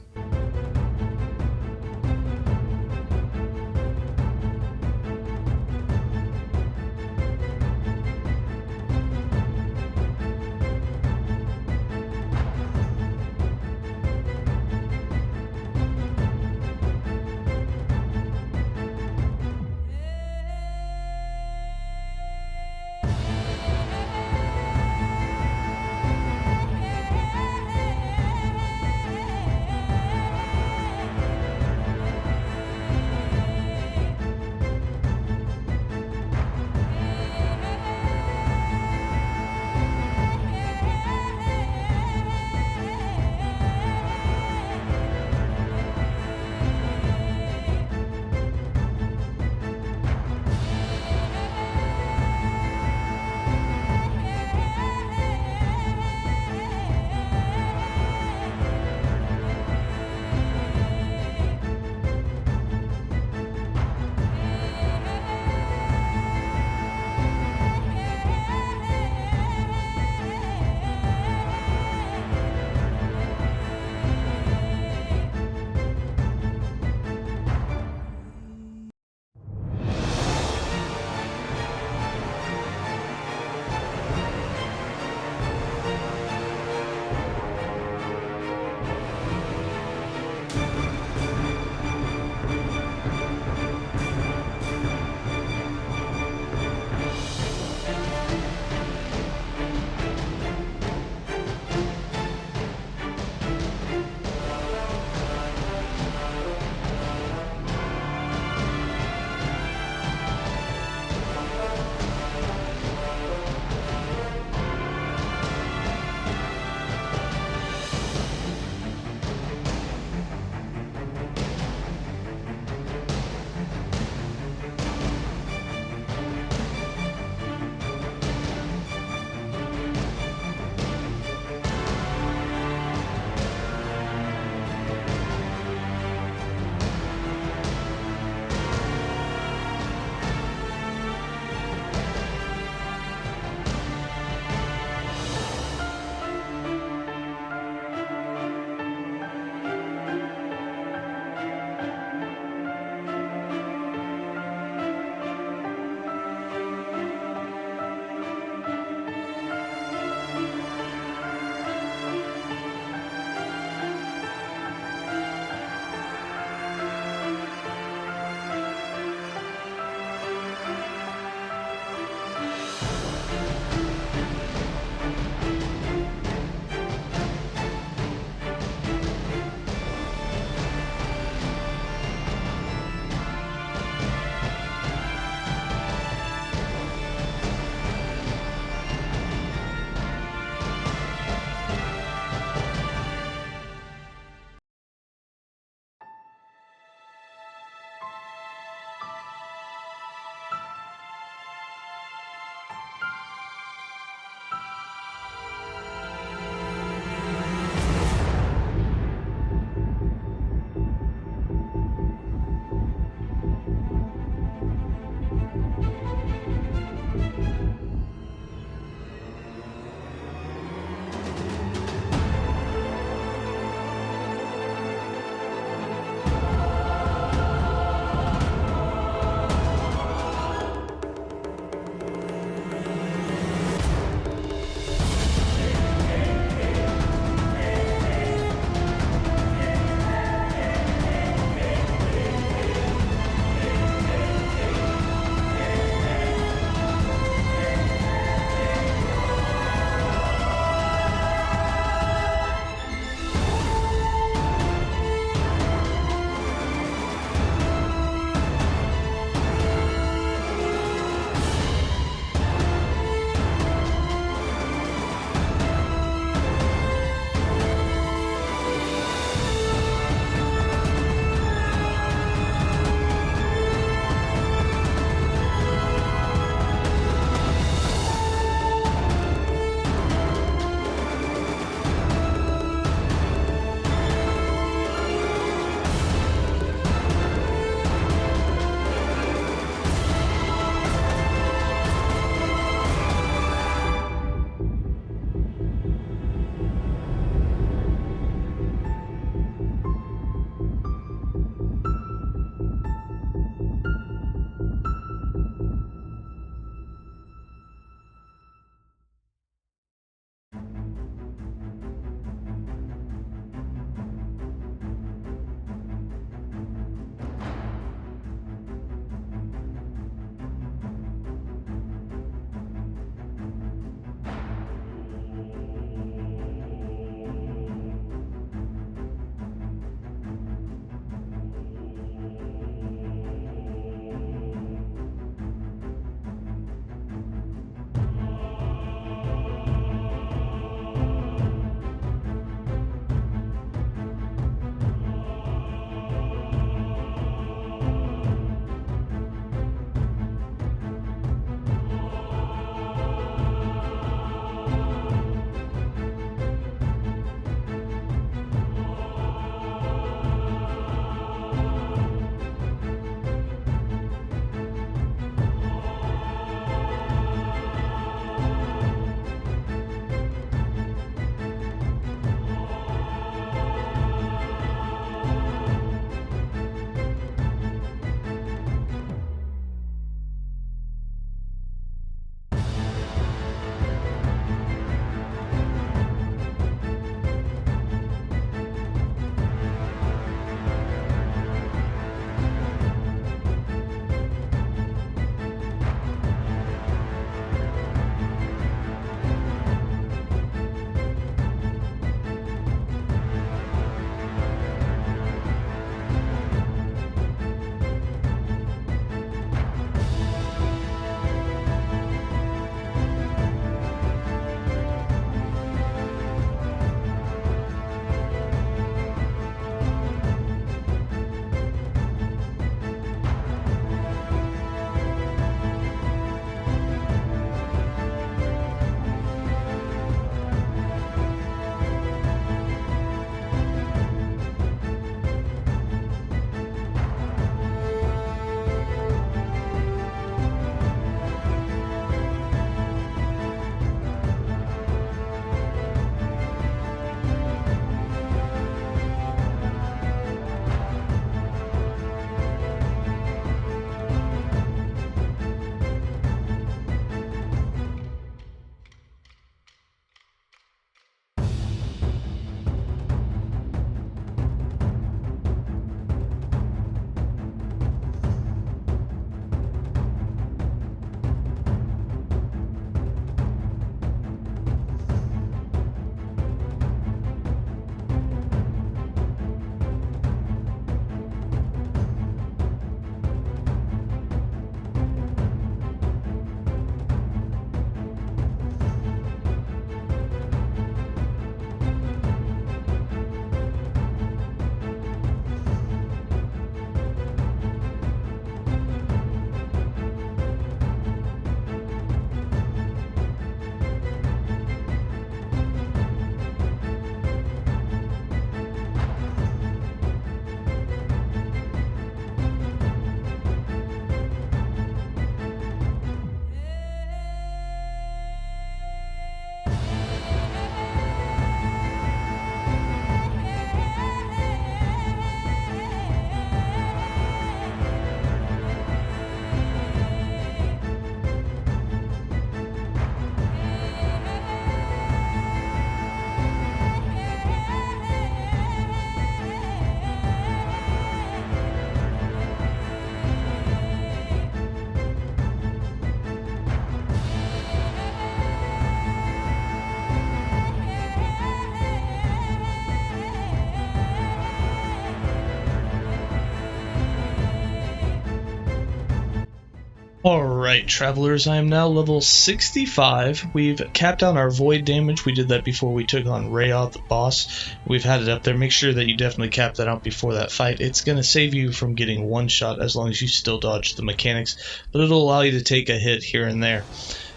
Alright, travelers, I am now level 65. We've capped down our void damage. We did that before we took on Rayoth, the boss. We've had it up there. Make sure that you definitely cap that out before that fight. It's going to save you from getting one shot as long as you still dodge the mechanics, but it'll allow you to take a hit here and there.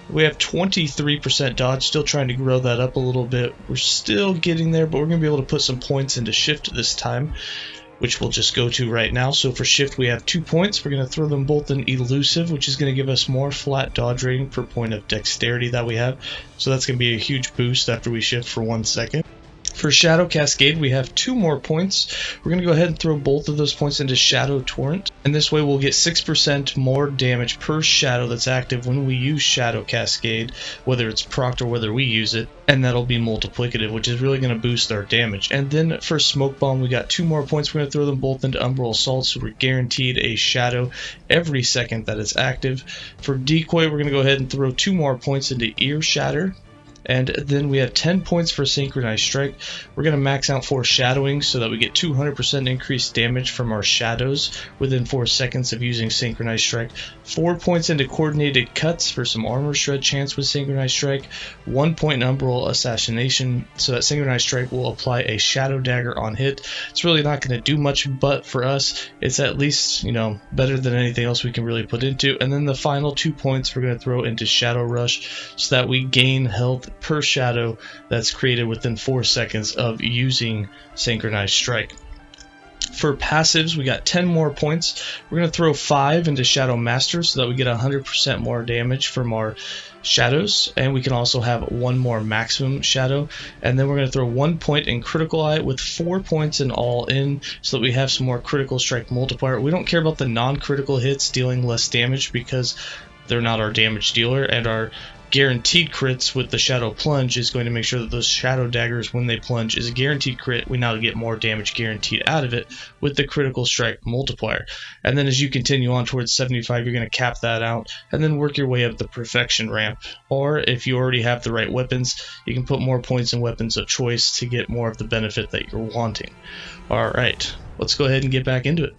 We have 23% dodge, still trying to grow that up a little bit. We're still getting there, but we're going to be able to put some points into shift this time, which we'll just go to right now. So for shift we have 2 points. We're going to throw them both in elusive, which is going to give us more flat dodge rating per point of dexterity that we have. So that's going to be a huge boost after we shift for 1 second. For Shadow Cascade, we have 2 more points. We're going to go ahead and throw both of those points into Shadow Torrent, and this way we'll get 6% more damage per shadow that's active when we use Shadow Cascade, whether it's procced or whether we use it, and that'll be multiplicative, which is really going to boost our damage. And then for Smoke Bomb, we got 2 more points. We're going to throw them both into Umbral Assault, so we're guaranteed a shadow every second that it's active. For Decoy, we're going to go ahead and throw 2 more points into Ear Shatter. And then we have 10 points for Synchronized Strike. We're going to max out foreshadowing so that we get 200% increased damage from our shadows within 4 seconds of using Synchronized Strike. 4 points into Coordinated Cuts for some armor shred chance with Synchronized Strike. 1 point in Umbral Assassination so that Synchronized Strike will apply a Shadow Dagger on hit. It's really not going to do much, but for us, it's at least, better than anything else we can really put into. And then the final 2 points we're going to throw into Shadow Rush so that we gain health per shadow that's created within 4 seconds of using Synchronized Strike. For passives, we got 10 more points. We're going to throw 5 into Shadow Master so that we get 100% more damage from our shadows, and we can also have 1 more maximum shadow. And then we're going to throw 1 point in Critical Eye with 4 points in All In so that we have some more Critical Strike multiplier. We don't care about the non-critical hits dealing less damage because they're not our damage dealer, and our guaranteed crits with the Shadow Plunge is going to make sure that those Shadow Daggers, when they plunge, is a guaranteed crit. We now get more damage guaranteed out of it with the Critical Strike multiplier. And then as you continue on towards 75, you're going to cap that out and then work your way up the perfection ramp. Or if you already have the right weapons, you can put more points in weapons of choice to get more of the benefit that you're wanting. Alright, let's go ahead and get back into it.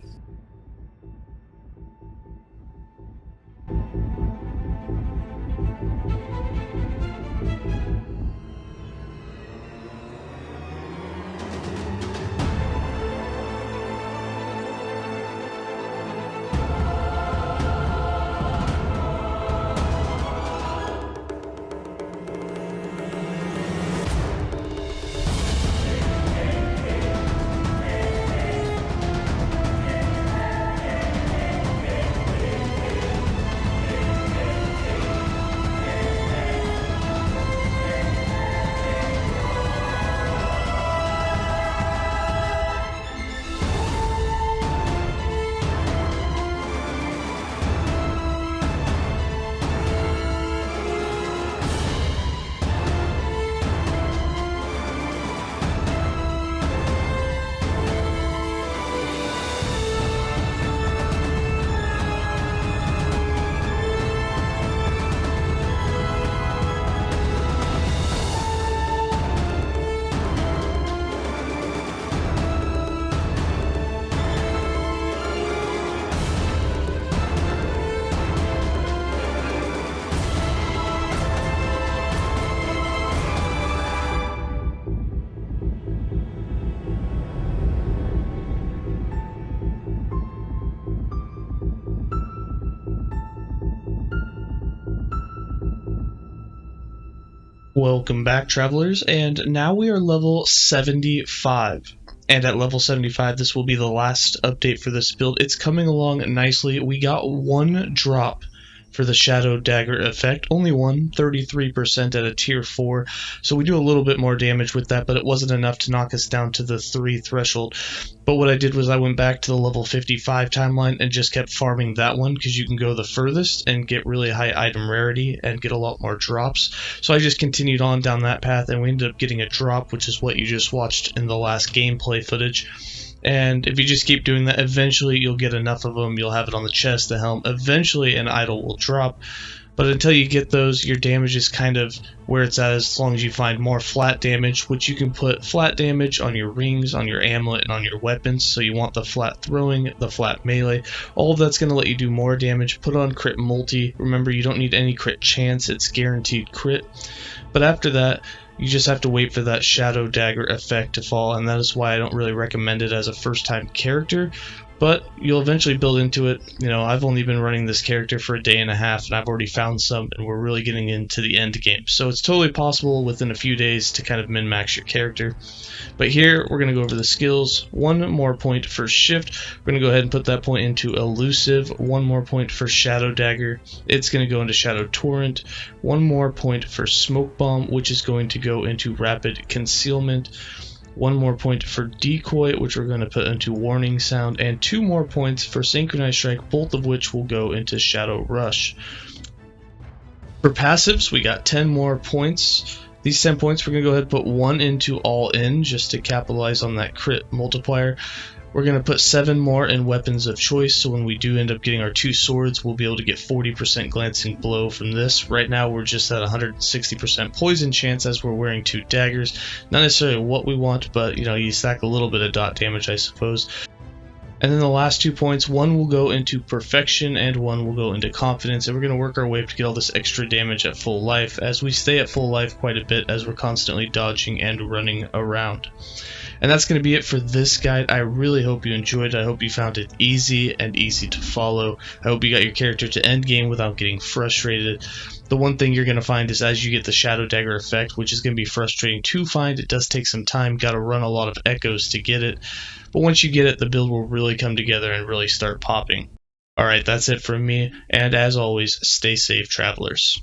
Welcome back, travelers, and now we are level 75. And at level 75, this will be the last update for this build. It's coming along nicely. We got 1 drop for the Shadow Dagger effect. Only one, 33% at a tier 4. So we do a little bit more damage with that, but it wasn't enough to knock us down to the 3 threshold. But what I did was I went back to the level 55 timeline and just kept farming that one because you can go the furthest and get really high item rarity and get a lot more drops. So I just continued on down that path and we ended up getting a drop, which is what you just watched in the last gameplay footage. And if you just keep doing that, eventually you'll get enough of them. You'll have it on the chest, the helm. Eventually an idol will drop. But until you get those, your damage is kind of where it's at, as long as you find more flat damage, which you can put flat damage on your rings, on your amulet, and on your weapons. So you want the flat throwing, the flat melee. All of that's going to let you do more damage. Put on crit multi. Remember, you don't need any crit chance, it's guaranteed crit. But after that, you just have to wait for that Shadow Dagger effect to fall, and that is why I don't really recommend it as a first time character. But you'll eventually build into it. You know, I've only been running this character for a day and a half, and I've already found some, and we're really getting into the end game. So it's totally possible within a few days to kind of min-max your character. But here, we're going to go over the skills. 1 more point for Shift. We're going to go ahead and put that point into Elusive. 1 more point for Shadow Dagger. It's going to go into Shadow Torrent. 1 more point for Smoke Bomb, which is going to go into Rapid Concealment. 1 more point for Decoy, which we're going to put into Warning Sound, and 2 more points for Synchronized Strike, both of which will go into Shadow Rush. For passives, we got 10 more points. These 10 points, we're going to go ahead and put 1 into All In, just to capitalize on that crit multiplier. We're going to put 7 more in Weapons of Choice, so when we do end up getting our 2 swords, we'll be able to get 40% Glancing Blow from this. Right now, we're just at 160% Poison chance as we're wearing 2 daggers. Not necessarily what we want, but you know, you stack a little bit of dot damage, I suppose. And then the last 2 points, 1 will go into Perfection and 1 will go into Confidence, and we're going to work our way up to get all this extra damage at full life, as we stay at full life quite a bit as we're constantly dodging and running around. And that's going to be it for this guide. I really hope you enjoyed it. I hope you found it easy and easy to follow. I hope you got your character to end game without getting frustrated. The one thing you're going to find is as you get the Shadow Dagger effect, which is going to be frustrating to find, it does take some time. Got to run a lot of echoes to get it. But once you get it, the build will really come together and really start popping. Alright, that's it from me. And as always, stay safe, travelers.